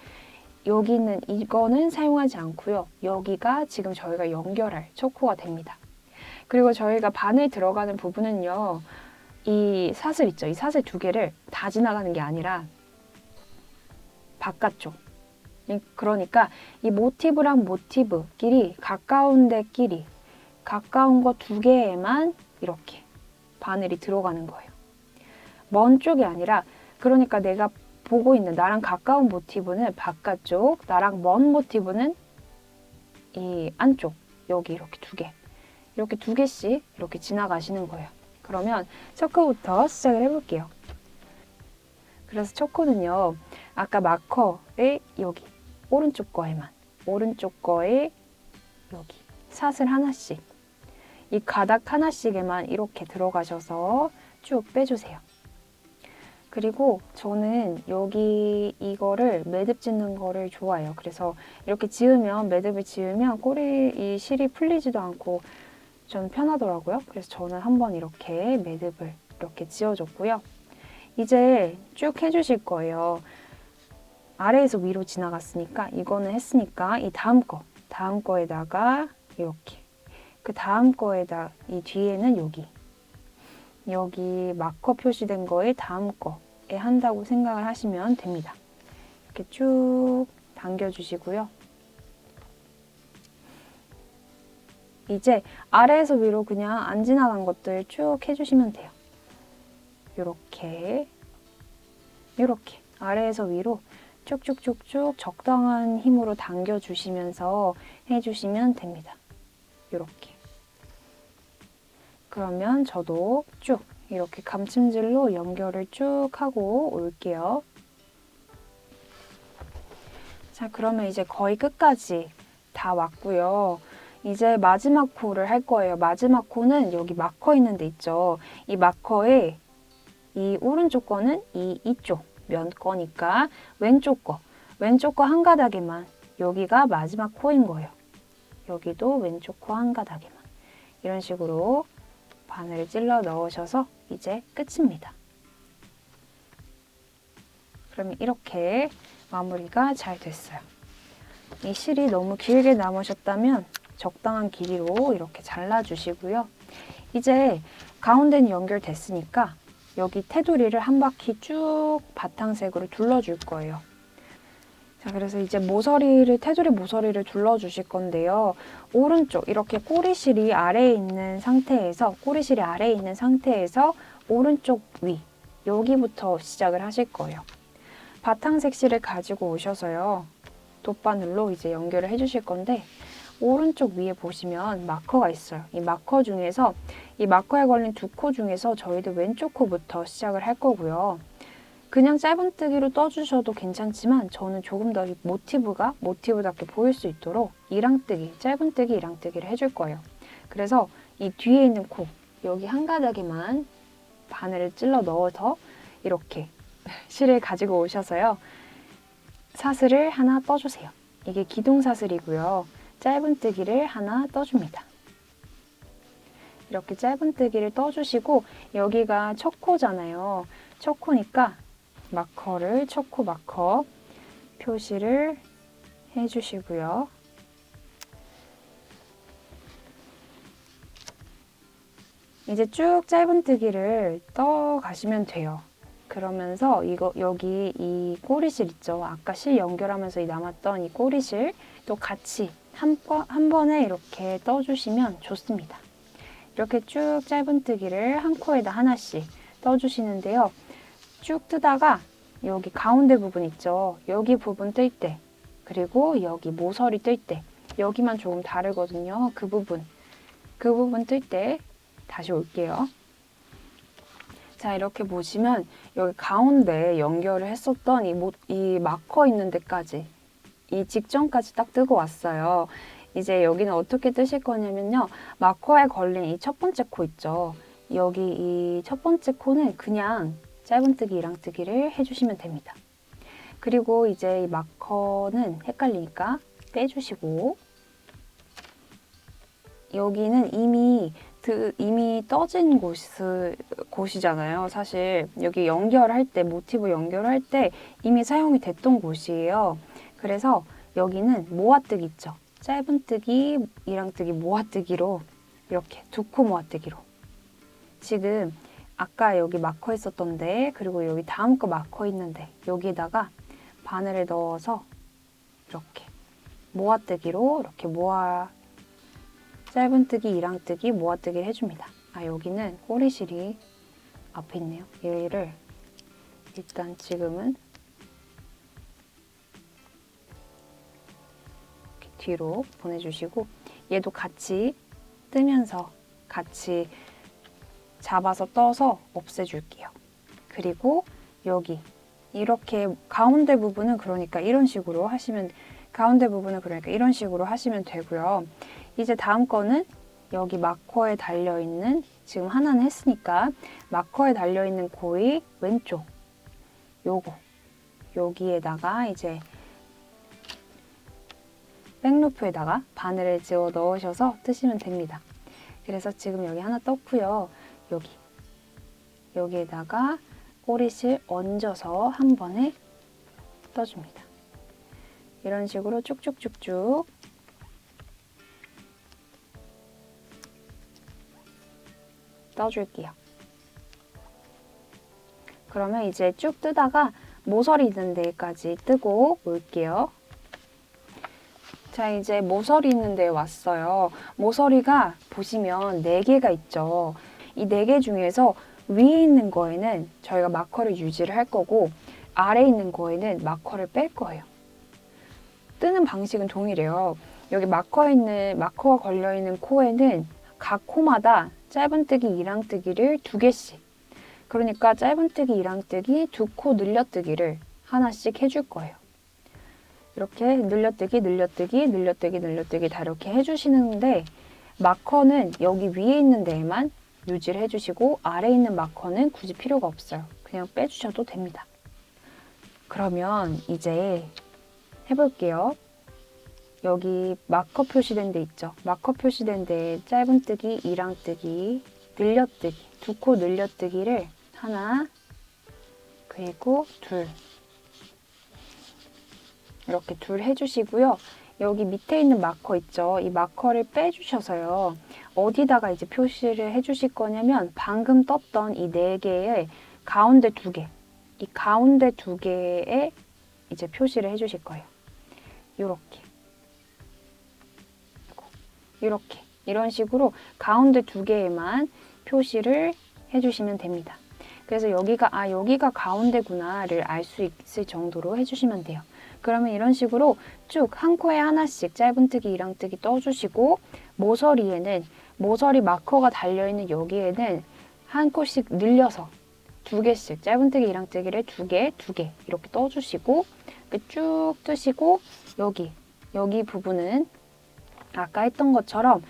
여기 있는 이거는 사용하지 않고요. 여기가 지금 저희가 연결할 첫 코가 됩니다. 그리고 저희가 바늘 들어가는 부분은요. 이 사슬 있죠. 이 사슬 2개를 다 지나가는 게 아니라 바깥쪽. 그러니까 이 모티브랑 모티브끼리 가까운 데끼리 가까운 거 2개에만 이렇게 바늘이 들어가는 거예요. 먼 쪽이 아니라 그러니까 내가 보고 있는 나랑 가까운 모티브는 바깥쪽, 나랑 먼 모티브는 이 안쪽. 여기 이렇게 2개. 이렇게 2개씩 이렇게 지나가시는 거예요. 그러면 첫 코부터 시작을 해볼게요. 그래서 첫 코는요. 아까 마커의 여기 오른쪽 거에만 오른쪽 거에 여기 사슬 하나씩 이 가닥 하나씩에만 이렇게 들어가셔서 쭉 빼주세요. 그리고 저는 여기 이거를 매듭 짓는 거를 좋아해요. 그래서 이렇게 지으면 매듭을 지으면 꼬리 이 실이 풀리지도 않고 저는 편하더라고요. 그래서 저는 한번 이렇게 매듭을 이렇게 지어줬고요. 이제 쭉 해주실 거예요. 아래에서 위로 지나갔으니까 이거는 했으니까 이 다음 거에다가 이렇게 그 다음 거에다 이 뒤에는 여기 마커 표시된 거에 다음 거에 한다고 생각을 하시면 됩니다. 이렇게 쭉 당겨주시고요. 이제 아래에서 위로 그냥 안 지나간 것들 쭉 해주시면 돼요. 요렇게 아래에서 위로 쭉쭉쭉쭉 적당한 힘으로 당겨주시면서 해주시면 됩니다. 요렇게. 그러면 저도 쭉 이렇게 감침질로 연결을 쭉 하고 올게요. 자, 그러면 이제 거의 끝까지 다 왔고요. 이제 마지막 코를 할 거예요. 마지막 코는 여기 마커 있는 데 있죠. 이 마커에 이 오른쪽 거는 이쪽 면 거니까 왼쪽 거 한 가닥에만 여기가 마지막 코인 거예요. 여기도 왼쪽 코 한 가닥에만 이런 식으로 바늘을 찔러 넣으셔서 이제 끝입니다. 그러면 이렇게 마무리가 잘 됐어요. 이 실이 너무 길게 남으셨다면 적당한 길이로 이렇게 잘라주시고요. 이제 가운데는 연결됐으니까 여기 테두리를 한 바퀴 쭉 바탕색으로 둘러줄 거예요. 자, 그래서 이제 테두리 모서리를 둘러주실 건데요. 오른쪽 이렇게 꼬리실이 아래에 있는 상태에서 오른쪽 위 여기부터 시작을 하실 거예요. 바탕색 실을 가지고 오셔서요. 돗바늘로 이제 연결을 해주실 건데 오른쪽 위에 보시면 마커가 있어요. 이 마커 중에서 이 마커에 걸린 두 코 중에서 저희도 왼쪽 코부터 시작을 할 거고요. 그냥 짧은뜨기로 떠주셔도 괜찮지만 저는 조금 더 모티브답게 보일 수 있도록 짧은뜨기, 이랑뜨기를 해줄 거예요. 그래서 이 뒤에 있는 코, 여기 한 가닥에만 바늘을 찔러 넣어서 이렇게 실을 가지고 오셔서요. 사슬을 하나 떠주세요. 이게 기둥사슬이고요. 짧은뜨기를 하나 떠줍니다. 이렇게 짧은뜨기를 떠주시고 여기가 첫 코잖아요. 첫 코니까 첫 코 마커 표시를 해주시고요. 이제 쭉 짧은뜨기를 떠 가시면 돼요. 그러면서 여기 이 꼬리실 있죠. 아까 실 연결하면서 남았던 이 꼬리실 또 같이 한 번에 이렇게 떠주시면 좋습니다. 이렇게 쭉 짧은뜨기를 한 코에다 하나씩 떠주시는데요. 쭉 뜨다가 여기 가운데 부분 있죠. 여기 부분 뜰 때, 그리고 여기 모서리 뜰 때, 여기만 조금 다르거든요. 그 부분 뜰 때 다시 올게요. 자, 이렇게 보시면 여기 가운데 연결을 했었던 이 마커 있는 데까지, 이 직전까지 딱 뜨고 왔어요. 이제 여기는 어떻게 뜨실 거냐면요. 마커에 걸린 이 첫 번째 코 있죠. 여기 이 첫 번째 코는 그냥 짧은뜨기, 이랑뜨기를 해주시면 됩니다. 그리고 이제 이 마커는 헷갈리니까 빼주시고, 여기는 이미 떠진 곳이잖아요. 사실 여기 모티브 연결할 때 이미 사용이 됐던 곳이에요. 그래서 여기는 모아뜨기 있죠. 짧은뜨기, 이랑뜨기, 모아뜨기로 이렇게 두 코 모아뜨기로 지금 아까 여기 마커 있었던데, 그리고 여기 다음 거 마커 있는데 여기에다가 바늘을 넣어서 이렇게 모아뜨기로 이렇게 짧은뜨기, 이랑뜨기, 모아뜨기를 해줍니다. 여기는 꼬리실이 앞에 있네요. 얘를 일단 지금은 이렇게 뒤로 보내주시고 얘도 같이 뜨면서 같이 잡아서 떠서 없애줄게요. 그리고 여기 이렇게 가운데 부분은 그러니까 이런 식으로 하시면 되고요. 이제 다음 거는 여기 마커에 달려있는, 지금 하나는 했으니까 마커에 달려있는 코의 왼쪽 여기에다가 이제 백루프에다가 바늘을 집어 넣으셔서 뜨시면 됩니다. 그래서 지금 여기 하나 떴고요. 여기에다가 꼬리실 얹어서 한 번에 떠줍니다. 이런 식으로 쭉쭉쭉쭉 떠줄게요. 그러면 이제 쭉 뜨다가 모서리 있는 데까지 뜨고 올게요. 자, 이제 모서리 있는 데에 왔어요. 모서리가 보시면 4개가 있죠. 이 4개 중에서 위에 있는 거에는 저희가 마커를 유지를 할 거고 아래에 있는 거에는 마커를 뺄 거예요. 뜨는 방식은 동일해요. 여기 마커가 걸려있는 코에는 각 코마다 짧은뜨기, 이랑뜨기를 2개씩, 그러니까 짧은뜨기, 이랑뜨기, 2코 늘려뜨기를 하나씩 해줄 거예요. 이렇게 늘려뜨기, 늘려뜨기, 늘려뜨기, 늘려뜨기 다 이렇게 해주시는데 마커는 여기 위에 있는 데에만 유지를 해주시고 아래에 있는 마커는 굳이 필요가 없어요. 그냥 빼주셔도 됩니다. 그러면 이제 해볼게요. 여기 마커 표시된 데 있죠? 마커 표시된 데에 짧은뜨기, 이랑뜨기, 늘려뜨기, 2코 늘려뜨기를 하나, 그리고 둘, 이렇게 둘 해주시고요. 여기 밑에 있는 마커 있죠? 이 마커를 빼주셔서요. 어디다가 이제 표시를 해주실 거냐면 방금 떴던 이 4개의 가운데 2개, 이 가운데 2개에 이제 표시를 해주실 거예요. 이렇게 이런 식으로 가운데 2개에만 표시를 해주시면 됩니다. 그래서 여기가 가운데구나를 알 수 있을 정도로 해주시면 돼요. 그러면 이런 식으로 쭉 한 코에 하나씩 짧은뜨기, 이랑뜨기 떠주시고 모서리에는 모서리 마커가 달려있는 여기에는 한 코씩 늘려서 2개씩 짧은뜨기, 이랑뜨기를 2개, 2개 이렇게 떠주시고 쭉 뜨시고 여기 부분은 아까 했던 것처럼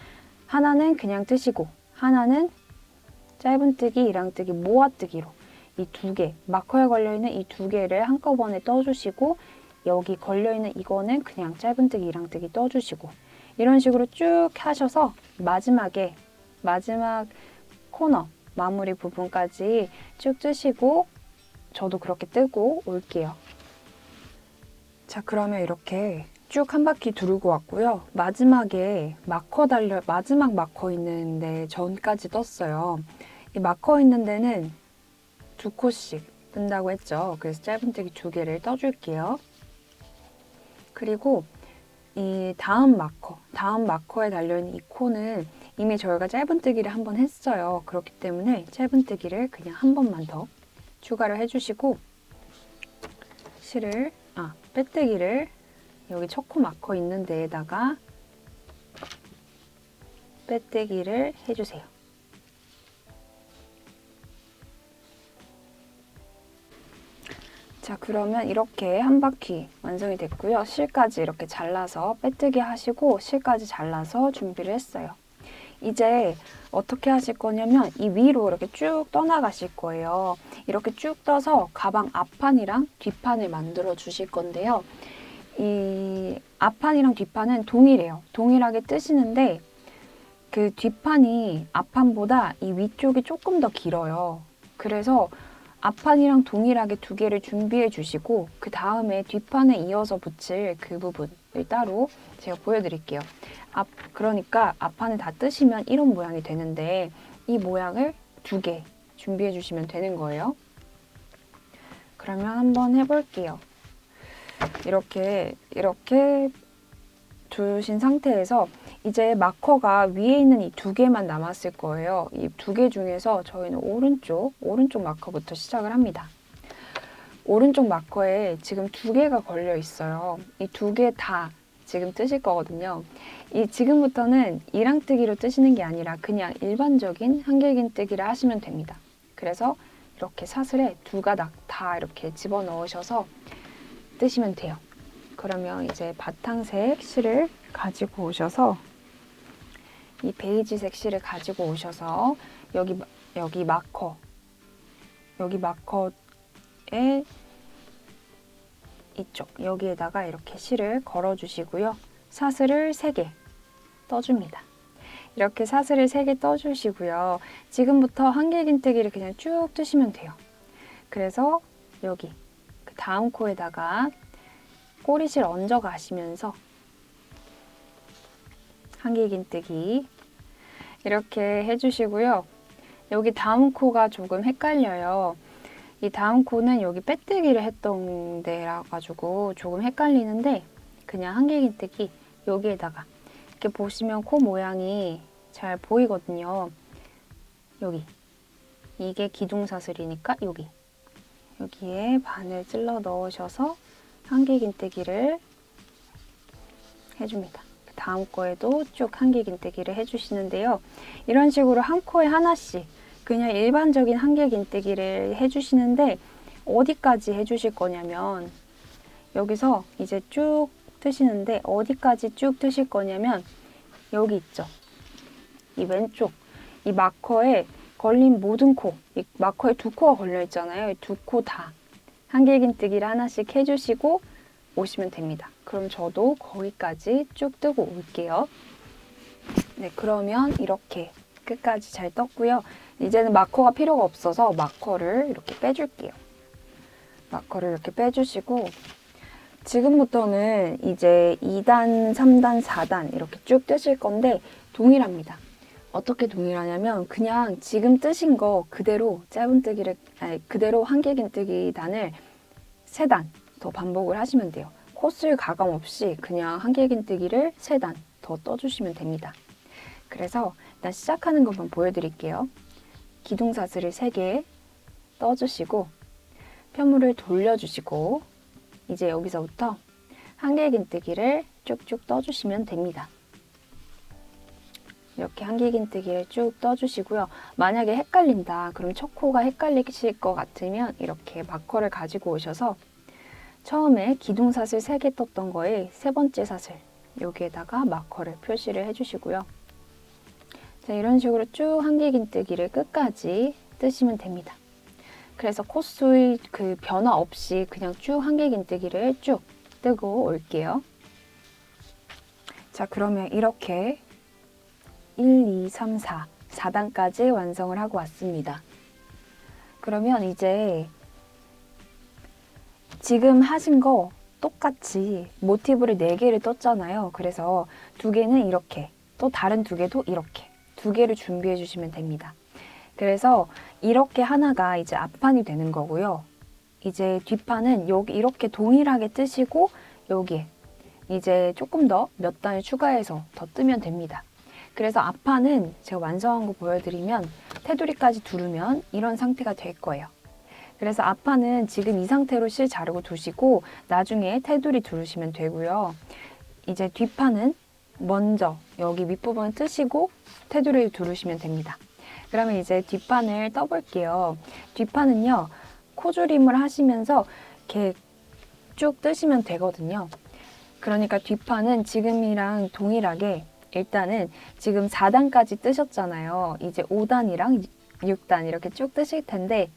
하나는 그냥 뜨시고 하나는 짧은뜨기, 이랑뜨기, 모아뜨기로 이 2개, 마커에 걸려있는 이 2개를 한꺼번에 떠주시고 여기 걸려있는 이거는 그냥 짧은뜨기, 이랑뜨기 떠주시고 이런 식으로 쭉 하셔서 마지막 코너 마무리 부분까지 쭉 뜨시고 저도 그렇게 뜨고 올게요. 자, 그러면 이렇게 쭉 한 바퀴 두르고 왔고요. 마지막에 마지막 마커 있는데 전까지 떴어요. 이 마커 있는 데는 2코씩 뜬다고 했죠. 그래서 짧은뜨기 2개를 떠줄게요. 그리고 이 다음 마커에 달려있는 이 코는 이미 저희가 짧은뜨기를 한번 했어요. 그렇기 때문에 짧은뜨기를 그냥 한 번만 더 추가를 해주시고 빼뜨기를 여기 첫 코 마커 있는 데에다가 빼뜨기를 해주세요. 자, 그러면 이렇게 한 바퀴 완성이 됐고요. 실까지 이렇게 잘라서 빼뜨기 하시고 실까지 잘라서 준비를 했어요. 이제 어떻게 하실 거냐면 이 위로 이렇게 쭉 떠나가실 거예요. 이렇게 쭉 떠서 가방 앞판이랑 뒷판을 만들어 주실 건데요. 이 앞판이랑 뒷판은 동일해요. 동일하게 뜨시는데 그 뒷판이 앞판보다 이 위쪽이 조금 더 길어요. 그래서 앞판이랑 동일하게 2개를 준비해 주시고 그 다음에 뒷판에 이어서 붙일 그 부분을 따로 제가 보여드릴게요. 그러니까 앞판을 다 뜨시면 이런 모양이 되는데 이 모양을 2개 준비해 주시면 되는 거예요. 그러면 한번 해볼게요. 이렇게 두신 상태에서 이제 마커가 위에 있는 이 2개만 남았을 거예요. 이 2개 중에서 저희는 오른쪽 마커부터 시작을 합니다. 오른쪽 마커에 지금 2개가 걸려 있어요. 이 2개 다 지금 뜨실 거거든요. 지금부터는 이랑뜨기로 뜨시는 게 아니라 그냥 일반적인 한길긴뜨기를 하시면 됩니다. 그래서 이렇게 사슬에 2가닥 다 이렇게 집어넣으셔서 뜨시면 돼요. 그러면 이제 바탕색 실을 가지고 오셔서 이 베이지색 실을 가지고 오셔서 여기 마커에 이쪽 여기에다가 이렇게 실을 걸어 주시고요. 사슬을 3개 떠줍니다. 이렇게 사슬을 3개 떠주시고요. 지금부터 한길긴뜨기를 그냥 쭉 뜨시면 돼요. 그래서 여기 그 다음 코에다가 꼬리실 얹어 가시면서 한길긴뜨기 이렇게 해주시고요. 여기 다음 코가 조금 헷갈려요. 이 다음 코는 여기 빼뜨기를 했던 데라 가지고 조금 헷갈리는데 그냥 한길긴뜨기 여기에다가 이렇게 보시면 코 모양이 잘 보이거든요. 여기 이게 기둥사슬이니까 여기에 바늘 찔러 넣으셔서 한길긴뜨기를 해줍니다. 다음 코에도 쭉 한길긴뜨기를 해주시는데요. 이런 식으로 한 코에 하나씩 그냥 일반적인 한길긴뜨기를 해주시는데 어디까지 해주실 거냐면 여기서 이제 쭉 뜨시는데 어디까지 쭉 뜨실 거냐면 여기 있죠. 이 왼쪽 이 마커에 걸린 모든 코, 이 마커에 두 코가 걸려 있잖아요. 이 두 코 다 한길긴뜨기를 하나씩 해주시고 오시면 됩니다. 그럼 저도 거기까지 쭉 뜨고 올게요. 네, 그러면 이렇게 끝까지 잘 떴고요. 이제는 마커가 필요가 없어서 마커를 이렇게 빼줄게요. 마커를 이렇게 빼주시고 지금부터는 이제 2단, 3단, 4단 이렇게 쭉 뜨실 건데 동일합니다. 어떻게 동일하냐면 그냥 지금 뜨신 거 그대로 그대로 한길긴뜨기 단을 3단 더 반복을 하시면 돼요. 코술 가감 없이 그냥 한길긴뜨기를 3단 더 떠주시면 됩니다. 그래서 일단 시작하는 것만 보여드릴게요. 기둥사슬을 3개 떠주시고 편물을 돌려주시고 이제 여기서부터 한길긴뜨기를 쭉쭉 떠주시면 됩니다. 이렇게 한길긴뜨기를 쭉 떠주시고요. 만약에 헷갈린다, 그럼 첫 코가 헷갈리실 것 같으면 이렇게 마커를 가지고 오셔서 처음에 기둥사슬 3개 떴던 거에 3번째 사슬 여기에다가 마커를 표시를 해주시고요. 자, 이런 식으로 쭉 한길긴뜨기를 끝까지 뜨시면 됩니다. 그래서 코수의 그 변화 없이 그냥 쭉 한길긴뜨기를 쭉 뜨고 올게요. 자, 그러면 이렇게 1, 2, 3, 4, 4단까지 완성을 하고 왔습니다. 그러면 이제 지금 하신 거 똑같이 모티브를 4개를 떴잖아요. 그래서 2개는 이렇게, 또 다른 2개도 이렇게 2개를 준비해 주시면 됩니다. 그래서 이렇게 하나가 이제 앞판이 되는 거고요. 이제 뒷판은 여기 이렇게 동일하게 뜨시고 여기에 이제 조금 더 몇 단을 추가해서 더 뜨면 됩니다. 그래서 앞판은 제가 완성한 거 보여드리면 테두리까지 두르면 이런 상태가 될 거예요. 그래서 앞판은 지금 이 상태로 실 자르고 두시고 나중에 테두리 두르시면 되고요. 이제 뒷판은 먼저 여기 밑부분을 뜨시고 테두리를 두르시면 됩니다. 그러면 이제 뒷판을 떠볼게요. 뒷판은요, 코줄임을 하시면서 이렇게 쭉 뜨시면 되거든요. 그러니까 뒷판은 지금이랑 동일하게 일단은 지금 4단까지 뜨셨잖아요. 이제 5단이랑 6단 이렇게 쭉 뜨실 텐데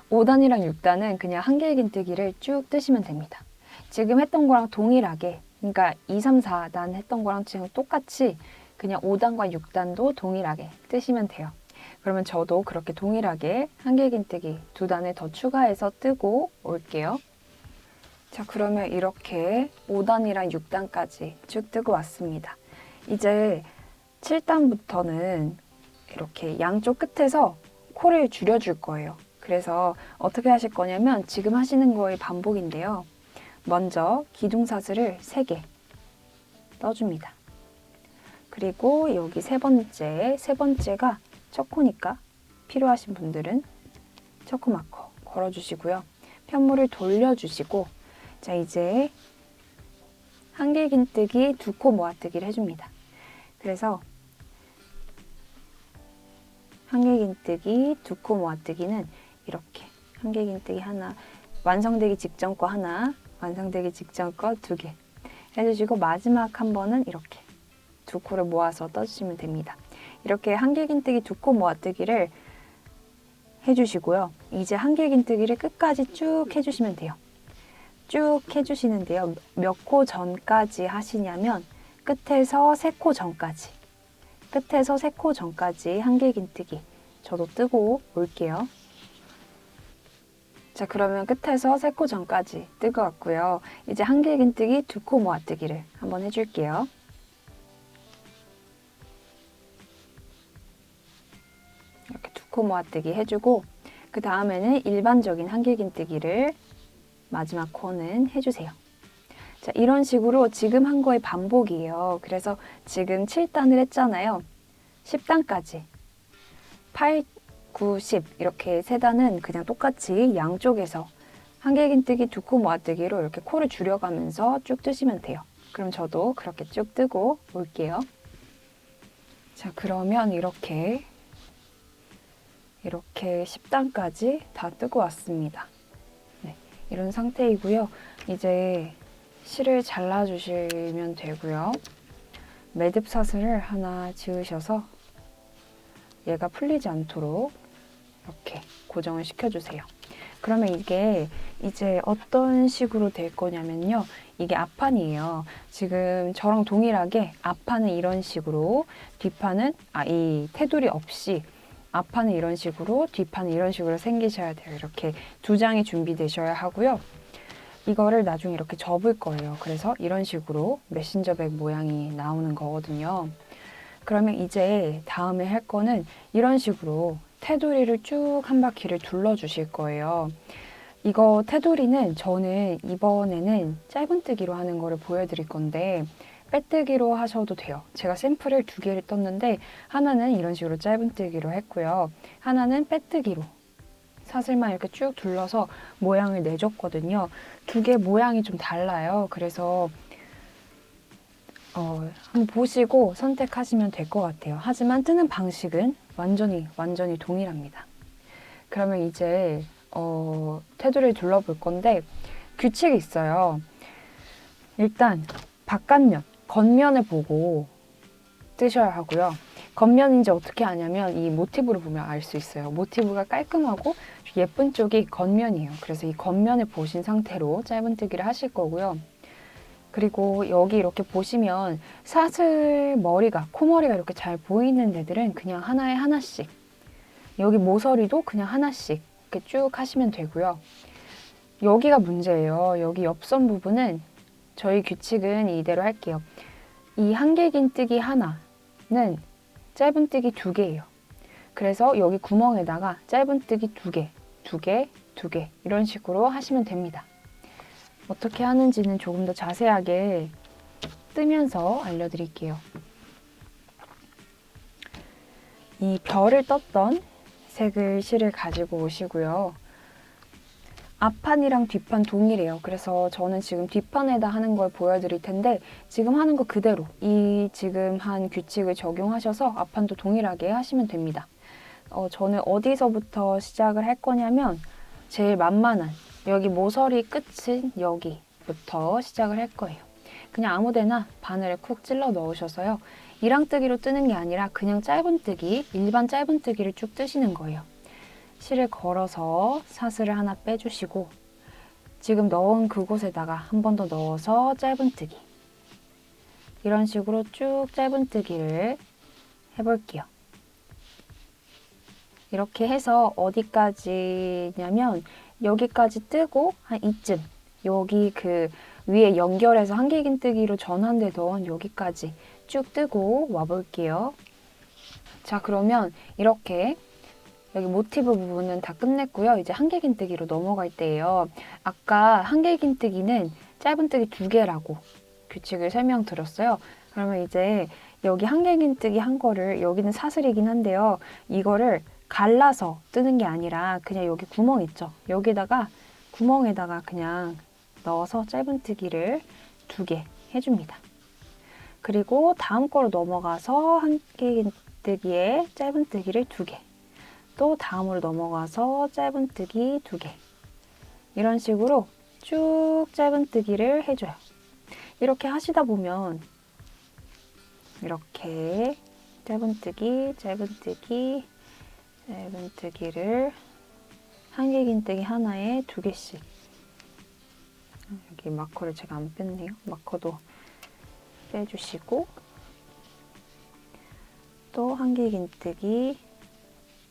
5단이랑 6단은 그냥 한길긴뜨기를 쭉 뜨시면 됩니다. 지금 했던 거랑 동일하게, 그러니까 2, 3, 4단 했던 거랑 지금 똑같이 그냥 5단과 6단도 동일하게 뜨시면 돼요. 그러면 저도 그렇게 동일하게 한길긴뜨기 2단을 더 추가해서 뜨고 올게요. 자, 그러면 이렇게 5단이랑 6단까지 쭉 뜨고 왔습니다. 이제 7단부터는 이렇게 양쪽 끝에서 코를 줄여줄 거예요. 그래서 어떻게 하실 거냐면 지금 하시는 거의 반복인데요. 먼저 기둥사슬을 3개 떠줍니다. 그리고 여기 세 번째가 첫 코니까 필요하신 분들은 첫 코 마커 걸어주시고요. 편물을 돌려주시고 자, 이제 한길긴뜨기 2코 모아뜨기를 해줍니다. 그래서 한길긴뜨기 2코 모아뜨기는 이렇게 한길긴뜨기 하나, 완성되기 직전 거 하나, 완성되기 직전 거 2개 해주시고 마지막 한 번은 이렇게 2코를 모아서 떠주시면 됩니다. 이렇게 한길긴뜨기 2코 모아뜨기를 해주시고요. 이제 한길긴뜨기를 끝까지 쭉 해주시면 돼요. 쭉 해주시는데요. 몇 코 전까지 하시냐면 끝에서 3코 전까지, 끝에서 3코 전까지 한길긴뜨기 저도 뜨고 올게요. 자, 그러면 끝에서 3코 전까지 뜨고 왔고요. 이제 한길긴뜨기 2코 모아뜨기를 한번 해줄게요. 이렇게 코 모아뜨기 해주고 그 다음에는 일반적인 한길긴뜨기를 마지막 코는 해주세요. 자, 이런 식으로 지금 한 거의 반복이에요. 그래서 지금 7단을 했잖아요. 10단까지 8, 9, 10 이렇게 3단은 그냥 똑같이 양쪽에서 한길긴뜨기, 두 코 모아뜨기로 이렇게 코를 줄여가면서 쭉 뜨시면 돼요. 그럼 저도 그렇게 쭉 뜨고 올게요. 자, 그러면 이렇게 10단까지 다 뜨고 왔습니다. 네, 이런 상태이고요. 이제 실을 잘라주시면 되고요. 매듭 사슬을 하나 지으셔서 얘가 풀리지 않도록 이렇게 고정을 시켜주세요. 그러면 이게 이제 어떤 식으로 될 거냐면요. 이게 앞판이에요. 지금 저랑 동일하게 앞판은 이런 식으로, 뒷판은 이 테두리 없이 앞판은 이런 식으로, 뒷판은 이런 식으로 생기셔야 돼요. 이렇게 두 장이 준비되셔야 하고요. 이거를 나중에 이렇게 접을 거예요. 그래서 이런 식으로 메신저백 모양이 나오는 거거든요. 그러면 이제 다음에 할 거는 이런 식으로 테두리를 쭉 한 바퀴를 둘러 주실 거예요. 이거 테두리는 저는 이번에는 짧은뜨기로 하는 거를 보여드릴 건데 빼뜨기로 하셔도 돼요. 제가 샘플을 2개를 떴는데 하나는 이런 식으로 짧은뜨기로 했고요. 하나는 빼뜨기로 사슬만 이렇게 쭉 둘러서 모양을 내줬거든요. 2개 모양이 좀 달라요. 그래서 한번 보시고 선택하시면 될 것 같아요. 하지만 뜨는 방식은 완전히 동일합니다. 그러면 이제 테두리를 둘러볼 건데 규칙이 있어요. 일단 바깥면, 겉면을 보고 뜨셔야 하고요. 겉면인지 어떻게 아냐면 이 모티브를 보면 알 수 있어요. 모티브가 깔끔하고 예쁜 쪽이 겉면이에요. 그래서 이 겉면을 보신 상태로 짧은뜨기를 하실 거고요. 그리고 여기 이렇게 보시면 사슬 머리가, 코머리가 이렇게 잘 보이는 데들은 그냥 하나에 하나씩, 여기 모서리도 그냥 하나씩 이렇게 쭉 하시면 되고요. 여기가 문제예요. 여기 옆선 부분은 저희 규칙은 이대로 할게요. 이 한길긴뜨기 하나는 짧은뜨기 2개예요. 그래서 여기 구멍에다가 짧은뜨기 2개, 2개, 2개 이런 식으로 하시면 됩니다. 어떻게 하는지는 조금 더 자세하게 뜨면서 알려드릴게요. 이 별을 떴던 색을 실을 가지고 오시고요. 앞판이랑 뒷판 동일해요. 그래서 저는 지금 뒷판에다 하는 걸 보여드릴 텐데 지금 하는 거 그대로 이 지금 한 규칙을 적용하셔서 앞판도 동일하게 하시면 됩니다. 저는 어디서부터 시작을 할 거냐면 제일 만만한 여기 모서리 끝인 여기부터 시작을 할 거예요. 그냥 아무데나 바늘을 쿡 찔러 넣으셔서요. 이랑뜨기로 뜨는 게 아니라 그냥 짧은뜨기, 일반 짧은뜨기를 쭉 뜨시는 거예요. 실을 걸어서 사슬을 하나 빼주시고 지금 넣은 그곳에다가 한 번 더 넣어서 짧은뜨기, 이런 식으로 쭉 짧은뜨기를 해볼게요. 이렇게 해서 어디까지냐면 여기까지 뜨고 한 이쯤, 여기 그 위에 연결해서 한길긴뜨기로 전환되던 여기까지 쭉 뜨고 와볼게요. 자, 그러면 이렇게 여기 모티브 부분은 다 끝냈고요. 이제 한길긴뜨기로 넘어갈 때예요. 아까 한길긴뜨기는 짧은뜨기 2개라고 규칙을 설명드렸어요. 그러면 이제 여기 한길긴뜨기 한 거를, 여기는 사슬이긴 한데요. 이거를 갈라서 뜨는 게 아니라 그냥 여기 구멍 있죠. 여기다가 구멍에다가 그냥 넣어서 짧은뜨기를 2개 해줍니다. 그리고 다음 거로 넘어가서 한길긴뜨기에 짧은뜨기를 2개, 또 다음으로 넘어가서 짧은뜨기 2개, 이런 식으로 쭉 짧은뜨기를 해줘요. 이렇게 하시다 보면 이렇게 짧은뜨기, 짧은뜨기, 짧은뜨기를 한길긴뜨기 하나에 2개씩, 여기 마커를 제가 안 뺐네요. 마커도 빼주시고 또 한길긴뜨기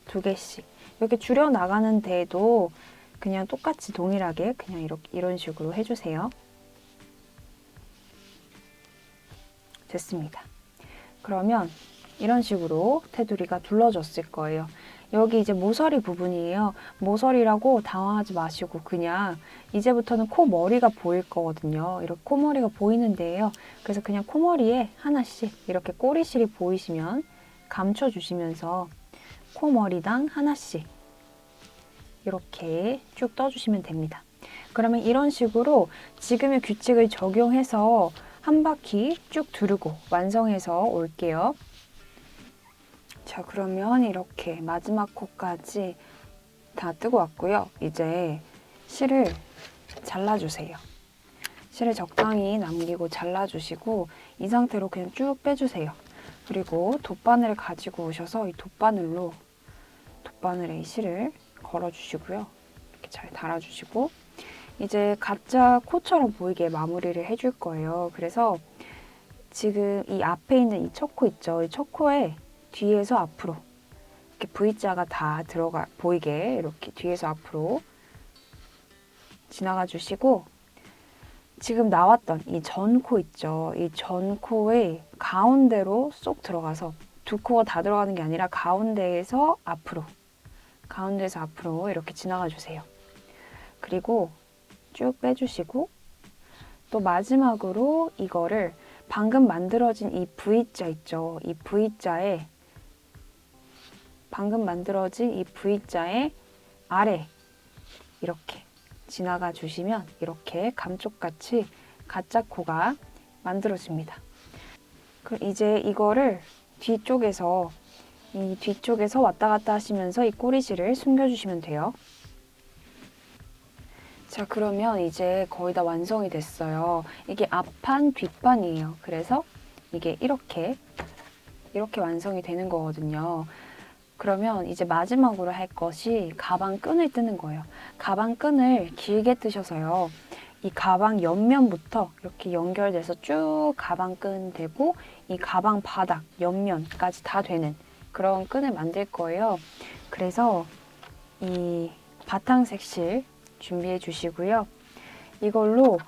2개씩 이렇게 줄여 나가는 데도 그냥 똑같이 동일하게 그냥 이런 식으로 해주세요. 됐습니다. 그러면 이런 식으로 테두리가 둘러졌을 거예요. 여기 이제 모서리 부분이에요. 모서리라고 당황하지 마시고 그냥 이제부터는 코머리가 보일 거거든요. 이렇게 코머리가 보이는데요. 그래서 그냥 코머리에 하나씩 이렇게 꼬리실이 보이시면 감춰주시면서 코머리당 하나씩 이렇게 쭉 떠주시면 됩니다. 그러면 이런 식으로 지금의 규칙을 적용해서 한 바퀴 쭉 두르고 완성해서 올게요. 자, 그러면 이렇게 마지막 코까지 다 뜨고 왔고요. 이제 실을 잘라주세요. 실을 적당히 남기고 잘라주시고 이 상태로 그냥 쭉 빼주세요. 그리고 돗바늘을 가지고 오셔서 이 돗바늘로 돗바늘에 이 실을 걸어주시고요. 이렇게 잘 달아주시고 이제 가짜 코처럼 보이게 마무리를 해줄 거예요. 그래서 지금 이 앞에 있는 이 첫 코 있죠? 이 첫 코에 뒤에서 앞으로 이렇게 V자가 다 들어가 보이게 이렇게 뒤에서 앞으로 지나가 주시고 지금 나왔던 이 전 코 있죠? 이 전 코의 가운데로 쏙 들어가서 두 코가 다 들어가는 게 아니라 가운데에서 앞으로 이렇게 지나가 주세요. 그리고 쭉 빼주시고 또 마지막으로 이거를 방금 만들어진 이 V자 있죠? 이 V자에 방금 만들어진 이 V자의 아래 이렇게 지나가 주시면 이렇게 감쪽같이 가짜 코가 만들어집니다. 그럼 이제 이거를 뒤쪽에서 왔다 갔다 하시면서 이 꼬리실을 숨겨주시면 돼요. 자, 그러면 이제 거의 다 완성이 됐어요. 이게 앞판, 뒷판이에요. 그래서 이게 이렇게 완성이 되는 거거든요. 그러면 이제 마지막으로 할 것이 가방 끈을 뜨는 거예요. 가방 끈을 길게 뜨셔서요. 이 가방 옆면부터 이렇게 연결돼서 쭉 가방 끈 되고 이 가방 바닥 옆면까지 다 되는 그런 끈을 만들 거예요. 그래서 이 바탕색 실 준비해 주시고요. 이걸로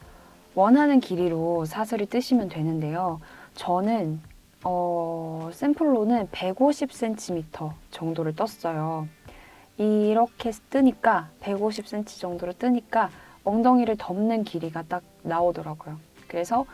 원하는 길이로 사슬을 뜨시면 되는데요. 저는 샘플로는 150cm 정도를 떴어요. 이렇게 뜨니까 150cm 정도로 뜨니까 엉덩이를 덮는 길이가 딱 나오더라고요. 그래서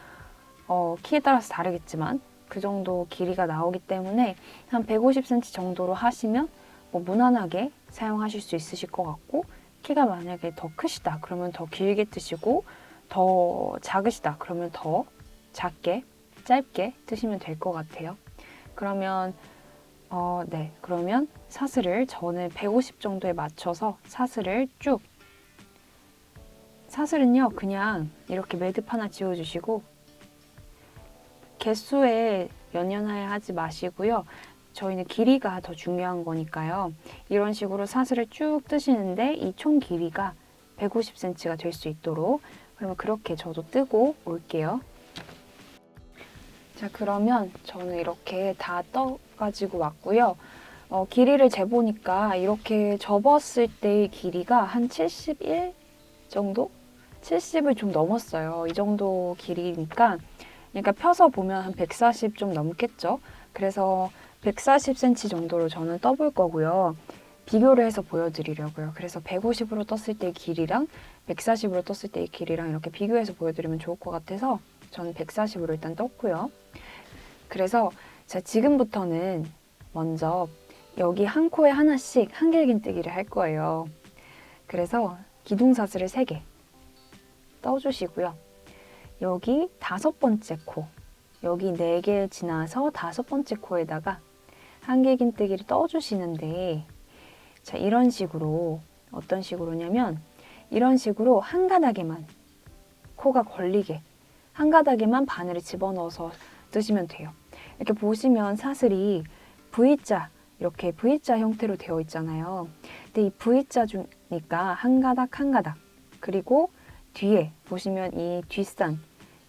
키에 따라서 다르겠지만 그 정도 길이가 나오기 때문에 한 150cm 정도로 하시면 뭐 무난하게 사용하실 수 있으실 것 같고 키가 만약에 더 크시다 그러면 더 길게 뜨시고 더 작으시다 그러면 더 작게 짧게 뜨시면 될 것 같아요. 그러면 그러면 사슬을 저는 150 정도에 맞춰서 사슬은요 그냥 이렇게 매듭 하나 지어주시고 개수에 연연하여 하지 마시고요. 저희는 길이가 더 중요한 거니까요. 이런 식으로 사슬을 쭉 뜨시는데 이 총 길이가 150cm가 될 수 있도록 그러면 그렇게 저도 뜨고 올게요. 자, 그러면 저는 이렇게 다 떠가지고 왔고요. 길이를 재보니까 이렇게 접었을 때의 길이가 한 71 정도? 70을 좀 넘었어요. 이 정도 길이니까 그러니까 펴서 보면 한 140 좀 넘겠죠? 그래서 140cm 정도로 저는 떠볼 거고요. 비교를 해서 보여드리려고요. 그래서 150으로 떴을 때의 길이랑 140으로 떴을 때의 길이랑 이렇게 비교해서 보여드리면 좋을 것 같아서 저는 140으로 일단 떴고요. 그래서 자, 지금부터는 먼저 여기 한 코에 하나씩 한길긴뜨기를 할 거예요. 그래서 기둥사슬을 3개 떠주시고요. 여기 5번째 코, 여기 4개 지나서 5번째 코에다가 한길긴뜨기를 떠주시는데 자, 이런 식으로 어떤 식으로냐면 이런 식으로 한 가닥에만 코가 걸리게 한 가닥에만 바늘을 집어넣어서 뜨시면 돼요. 이렇게 보시면 사슬이 V자 이렇게 V자 형태로 되어 있잖아요. 근데 이 V자니까 한 가닥 한 가닥 그리고 뒤에 보시면 이 뒷산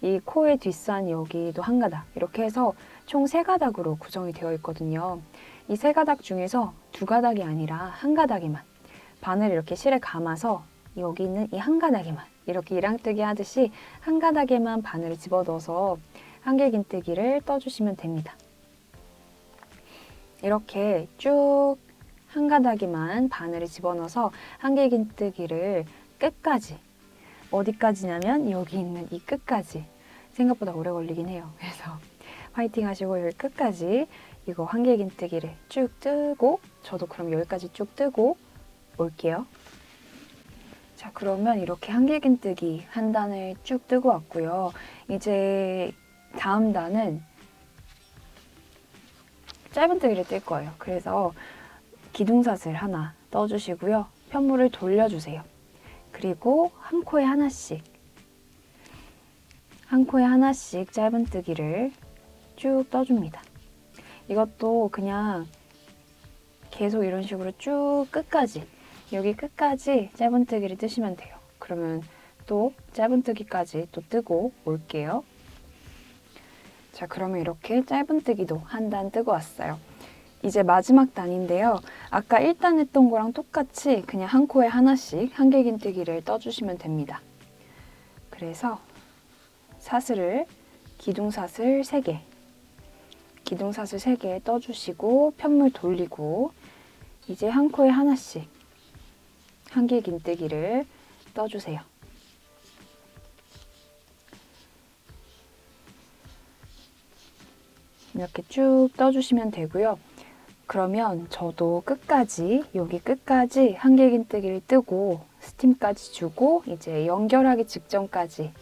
이 코의 뒷산 여기도 한 가닥 이렇게 해서 총 3가닥으로 구성이 되어 있거든요. 이 3가닥 중에서 2가닥이 아니라 한 가닥에만 바늘을 이렇게 실에 감아서 여기 있는 이 한 가닥에만 이렇게 이랑뜨기 하듯이 한 가닥에만 바늘을 집어넣어서 한길긴뜨기를 떠주시면 됩니다. 이렇게 쭉 한 가닥에만 바늘을 집어넣어서 한길긴뜨기를 끝까지, 어디까지냐면 여기 있는 이 끝까지, 생각보다 오래 걸리긴 해요. 그래서 화이팅 하시고 여기 끝까지 이거 한길긴뜨기를 쭉 뜨고, 저도 그럼 여기까지 쭉 뜨고 올게요. 자, 그러면 이렇게 한길긴뜨기 한 단을 쭉 뜨고 왔고요. 이제 다음 단은 짧은뜨기를 뜰 거예요. 그래서 기둥사슬 하나 떠주시고요. 편물을 돌려주세요. 그리고 한 코에 하나씩 짧은뜨기를 쭉 떠줍니다. 이것도 그냥 계속 이런 식으로 쭉 끝까지, 여기 끝까지 짧은뜨기를 뜨시면 돼요. 그러면 또 짧은뜨기까지 또 뜨고 올게요. 자, 그러면 이렇게 짧은뜨기도 한 단 뜨고 왔어요. 이제 마지막 단인데요. 아까 1단 했던 거랑 똑같이 그냥 한 코에 하나씩 한길긴뜨기를 떠주시면 됩니다. 그래서 사슬을 기둥사슬 3개 떠주시고 편물 돌리고 이제 한 코에 하나씩 한길긴뜨기를 떠주세요. 이렇게 쭉 떠주시면 되고요. 그러면 저도 끝까지, 여기 끝까지 한길긴뜨기를 뜨고 스팀까지 주고 이제 연결하기 직전까지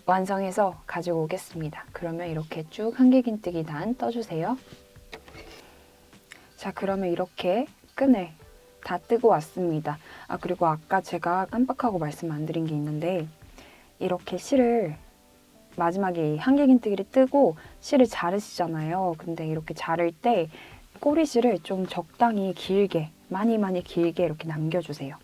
완성해서 가지고 오겠습니다. 그러면 이렇게 쭉 한길긴뜨기 단 떠주세요. 자, 그러면 이렇게 끈을 다 뜨고 왔습니다. 아, 그리고 아까 제가 깜빡하고 말씀 안 드린 게 있는데, 이렇게 실을 마지막에 한길긴뜨기를 뜨고 실을 자르시잖아요. 근데 이렇게 자를 때 꼬리실을 좀 적당히 길게, 많이 길게 이렇게 남겨주세요.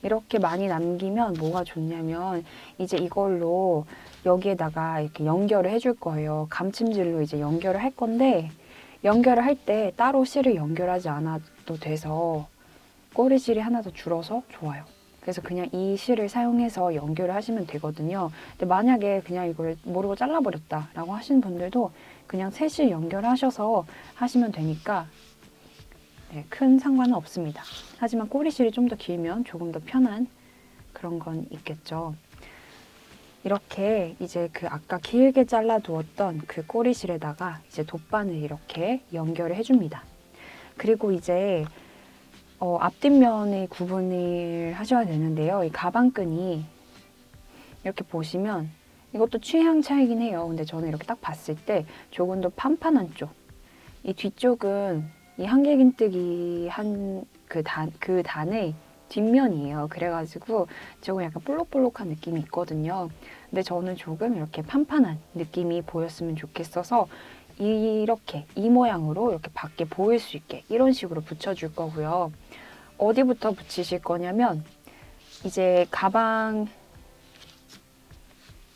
이렇게 많이 남기면 뭐가 좋냐면 이제 이걸로 여기에다가 이렇게 연결을 해줄 거예요. 감침질로 이제 연결을 할 건데, 연결을 할 때 따로 실을 연결하지 않아도 돼서 꼬리실이 하나 더 줄어서 좋아요. 그래서 그냥 이 실을 사용해서 연결을 하시면 되거든요. 근데 만약에 그냥 이걸 모르고 잘라버렸다 라고 하시는 분들도 그냥 세 실 연결하셔서 하시면 되니까 네, 큰 상관은 없습니다. 하지만 꼬리실이 좀 더 길면 조금 더 편한 그런 건 있겠죠. 이렇게 이제 그 아까 길게 잘라두었던 그 꼬리실에다가 이제 돗바늘 이렇게 연결을 해줍니다. 그리고 이제 앞뒷면의 구분을 하셔야 되는데요. 이 가방끈이 이렇게 보시면 이것도 취향 차이긴 해요. 근데 저는 이렇게 딱 봤을 때 조금 더 판판한 쪽, 이 뒤쪽은 이 한길긴뜨기 한 그 단의 뒷면이에요. 그래가지고 조금 약간 볼록볼록한 느낌이 있거든요. 근데 저는 조금 이렇게 판판한 느낌이 보였으면 좋겠어서 이렇게 이 모양으로 이렇게 밖에 보일 수 있게 이런 식으로 붙여줄 거고요. 어디부터 붙이실 거냐면 이제 가방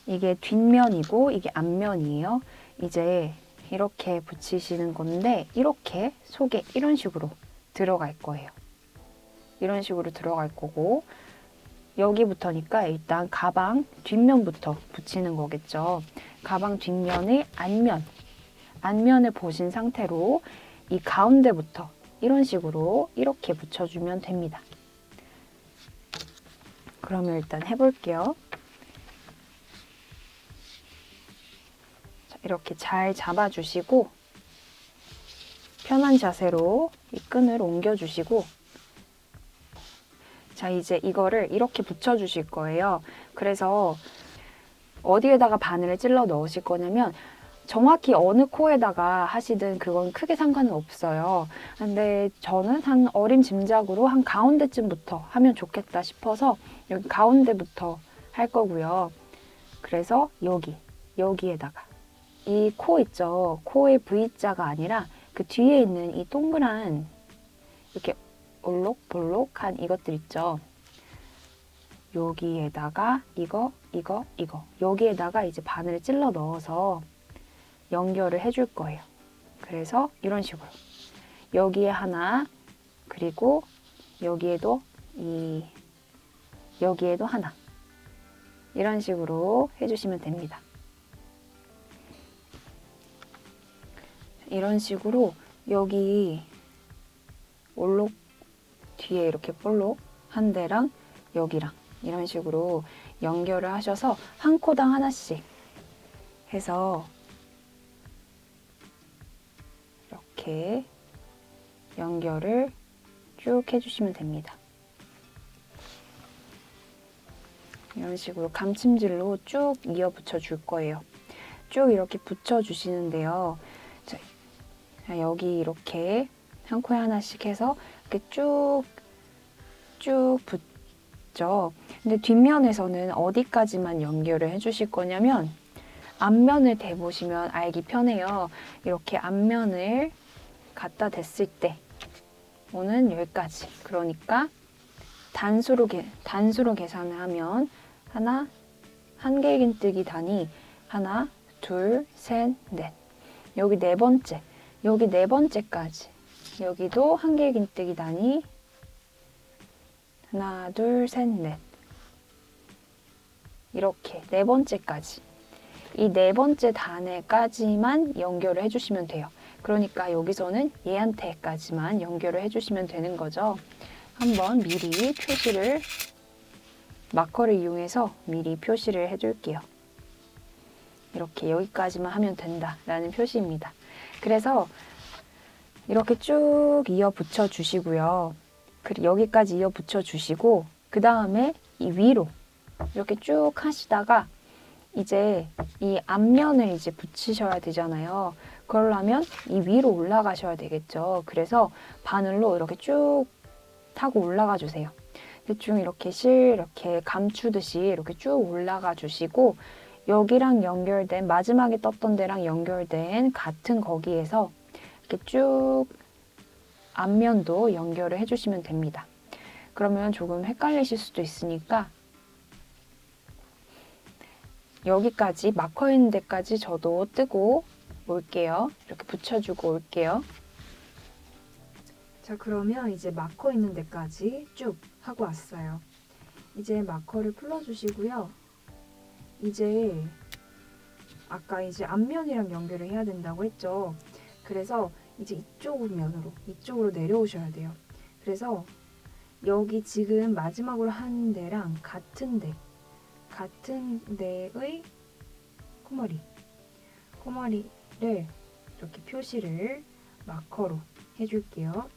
이게 뒷면이고 이게 앞면이에요. 이제 이렇게 붙이시는 건데 이렇게 속에 이런 식으로 들어갈 거예요. 이런 식으로 들어갈 거고 여기부터니까 일단 가방 뒷면부터 붙이는 거겠죠. 가방 뒷면의 안면을 보신 상태로 이 가운데부터 이런 식으로 이렇게 붙여주면 됩니다. 그러면 일단 해볼게요. 자, 이렇게 잘 잡아주시고 편한 자세로 이 끈을 옮겨주시고 자, 이제 이거를 이렇게 붙여주실 거예요. 그래서 어디에다가 바늘을 찔러 넣으실 거냐면 정확히 어느 코에다가 하시든 그건 크게 상관은 없어요. 근데 저는 한 어림짐작으로 한 가운데쯤부터 하면 좋겠다 싶어서 여기 가운데부터 할 거고요. 그래서 여기에다가 이 코 있죠? 코의 V자가 아니라 그 뒤에 있는 이 동그란 이렇게 올록볼록한 이것들 있죠? 여기에다가 이거 여기에다가 이제 바늘을 찔러 넣어서 연결을 해줄 거예요. 그래서 이런 식으로 여기에 하나 그리고 여기에도 하나 이런 식으로 해주시면 됩니다. 이런 식으로 여기 올록 뒤에 이렇게 볼록 한 대랑 여기랑 이런 식으로 연결을 하셔서 한 코당 하나씩 해서 이렇게 연결을 쭉 해주시면 됩니다. 이런 식으로 감침질로 쭉 이어 붙여 줄 거예요. 쭉 이렇게 붙여 주시는데요. 자, 여기 이렇게 한 코에 하나씩 해서 이렇게 쭉 붙죠. 근데 뒷면에서는 어디까지만 연결을 해주실 거냐면 앞면을 대보시면 알기 편해요. 이렇게 앞면을 갖다 댔을 때 오는 여기까지. 그러니까 단수로 계산을 하면 한길긴뜨기 단위 하나, 둘, 셋, 넷. 여기 네 번째까지. 여기도 한길긴뜨기 단위 하나, 둘, 셋, 넷. 이렇게 네 번째까지. 이 네 번째 단에까지만 연결을 해주시면 돼요. 그러니까 여기서는 얘한테까지만 연결을 해주시면 되는 거죠. 한번 미리 표시를, 마커를 이용해서 미리 표시를 해줄게요. 이렇게 여기까지만 하면 된다라는 표시입니다. 그래서 이렇게 쭉 이어 붙여 주시고요. 여기까지 이어 붙여 주시고 그 다음에 이 위로 이렇게 쭉 하시다가 이제 이 앞면을 이제 붙이셔야 되잖아요. 그러려면 이 위로 올라가셔야 되겠죠. 그래서 바늘로 이렇게 쭉 타고 올라가 주세요. 대충 이렇게 감추듯이 이렇게 쭉 올라가 주시고 여기랑 연결된 마지막에 떴던 데랑 연결된 같은 거기에서 이렇게 쭉 앞면도 연결을 해주시면 됩니다. 그러면 조금 헷갈리실 수도 있으니까 여기까지 마커 있는 데까지 저도 뜨고 올게요. 이렇게 붙여주고 올게요. 자, 그러면 이제 마커 있는 데까지 쭉 하고 왔어요. 이제 마커를 풀어주시고요. 이제 아까 이제 앞면이랑 연결을 해야 된다고 했죠. 그래서 이제 이쪽으로 내려오셔야 돼요. 그래서 여기 지금 마지막으로 한 데랑 같은 데의 코머리를 이렇게 표시를 마커로 해줄게요.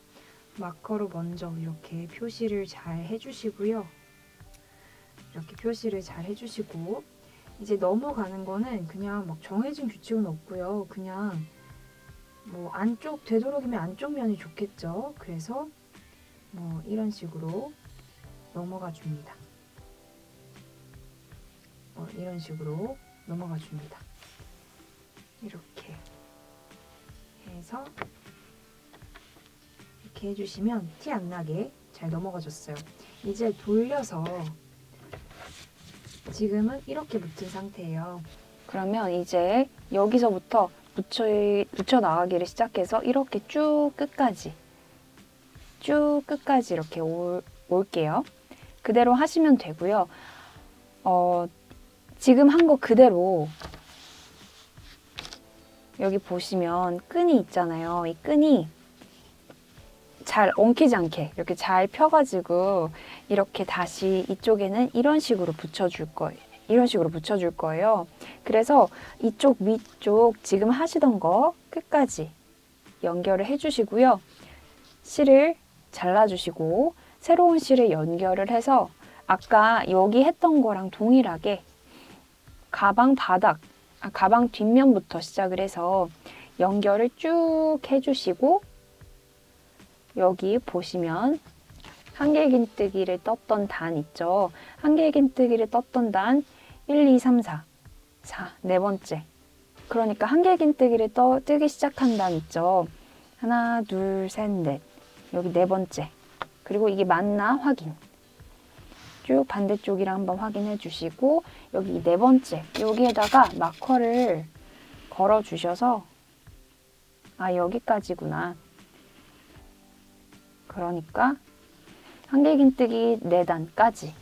마커로 먼저 이렇게 표시를 잘 해주시고요. 이렇게 표시를 잘 해주시고 이제 넘어가는 거는 그냥 막 정해진 규칙은 없고요. 그냥 뭐 되도록이면 안쪽 면이 좋겠죠. 그래서 뭐 이런 식으로 넘어가 줍니다. 이런 식으로 넘어가 줍니다. 이렇게 해서 이렇게 해주시면 티 안 나게 잘 넘어가 줬어요. 이제 돌려서 지금은 이렇게 붙은 상태예요. 그러면 이제 여기서부터 붙여 나가기를 시작해서 이렇게 쭉 끝까지 이렇게 올게요. 그대로 하시면 되고요. 지금 한 거 그대로 여기 보시면 끈이 있잖아요. 이 끈이 잘 엉키지 않게 이렇게 잘 펴가지고 이렇게 다시 이쪽에는 이런 식으로 붙여줄 거예요. 그래서 이쪽 위쪽 지금 하시던 거 끝까지 연결을 해주시고요. 실을 잘라주시고 새로운 실을 연결을 해서 아까 여기 했던 거랑 동일하게 가방 뒷면부터 시작을 해서 연결을 쭉 해주시고 여기 보시면 한길긴뜨기를 떴던 단 있죠. 한길긴뜨기를 떴던 단 1, 2, 3, 4. 네 번째. 그러니까 한길긴뜨기를 뜨기 시작한 단 있죠. 하나, 둘, 셋, 넷. 여기 네 번째. 그리고 이게 맞나 확인. 쭉 반대쪽이랑 한번 확인해 주시고 여기 네 번째. 여기에다가 마커를 걸어 주셔서 여기까지구나. 그러니까 한길긴뜨기 4단까지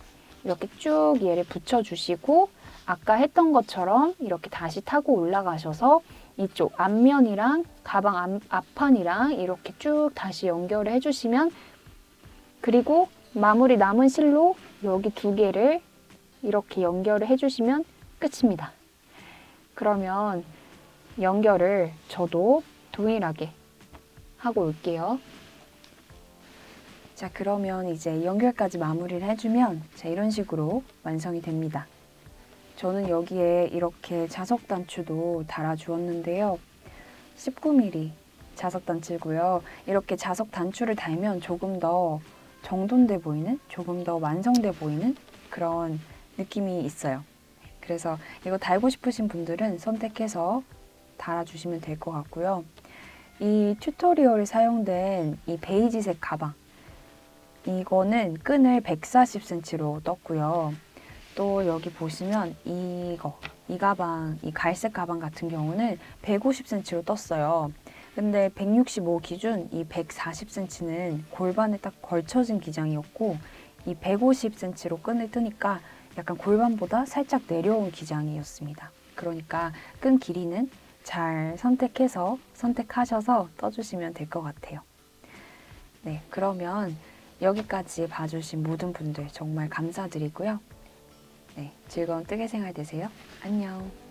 이렇게 쭉 얘를 붙여주시고 아까 했던 것처럼 이렇게 다시 타고 올라가셔서 이쪽 앞면이랑 가방 앞판이랑 이렇게 쭉 다시 연결을 해주시면, 그리고 마무리 남은 실로 여기 두 개를 이렇게 연결을 해주시면 끝입니다. 그러면 연결을 저도 동일하게 하고 올게요. 자, 그러면 이제 연결까지 마무리를 해주면 자, 이런 식으로 완성이 됩니다. 저는 여기에 이렇게 자석 단추도 달아 주었는데요. 19mm 자석 단추고요. 이렇게 자석 단추를 달면 조금 더 정돈돼 보이는, 조금 더 완성돼 보이는 그런 느낌이 있어요. 그래서 이거 달고 싶으신 분들은 선택해서 달아주시면 될 것 같고요. 이 튜토리얼에 사용된 이 베이지색 가방, 이거는 끈을 140cm로 떴고요. 또 여기 보시면 이 가방, 이 갈색 가방 같은 경우는 150cm로 떴어요. 근데 165 기준 이 140cm는 골반에 딱 걸쳐진 기장이었고, 이 150cm로 끈을 뜨니까 약간 골반보다 살짝 내려온 기장이었습니다. 그러니까 끈 길이는 잘 선택하셔서 떠주시면 될 것 같아요. 네, 그러면 여기까지 봐주신 모든 분들 정말 감사드리고요. 네, 즐거운 뜨개 생활 되세요. 안녕.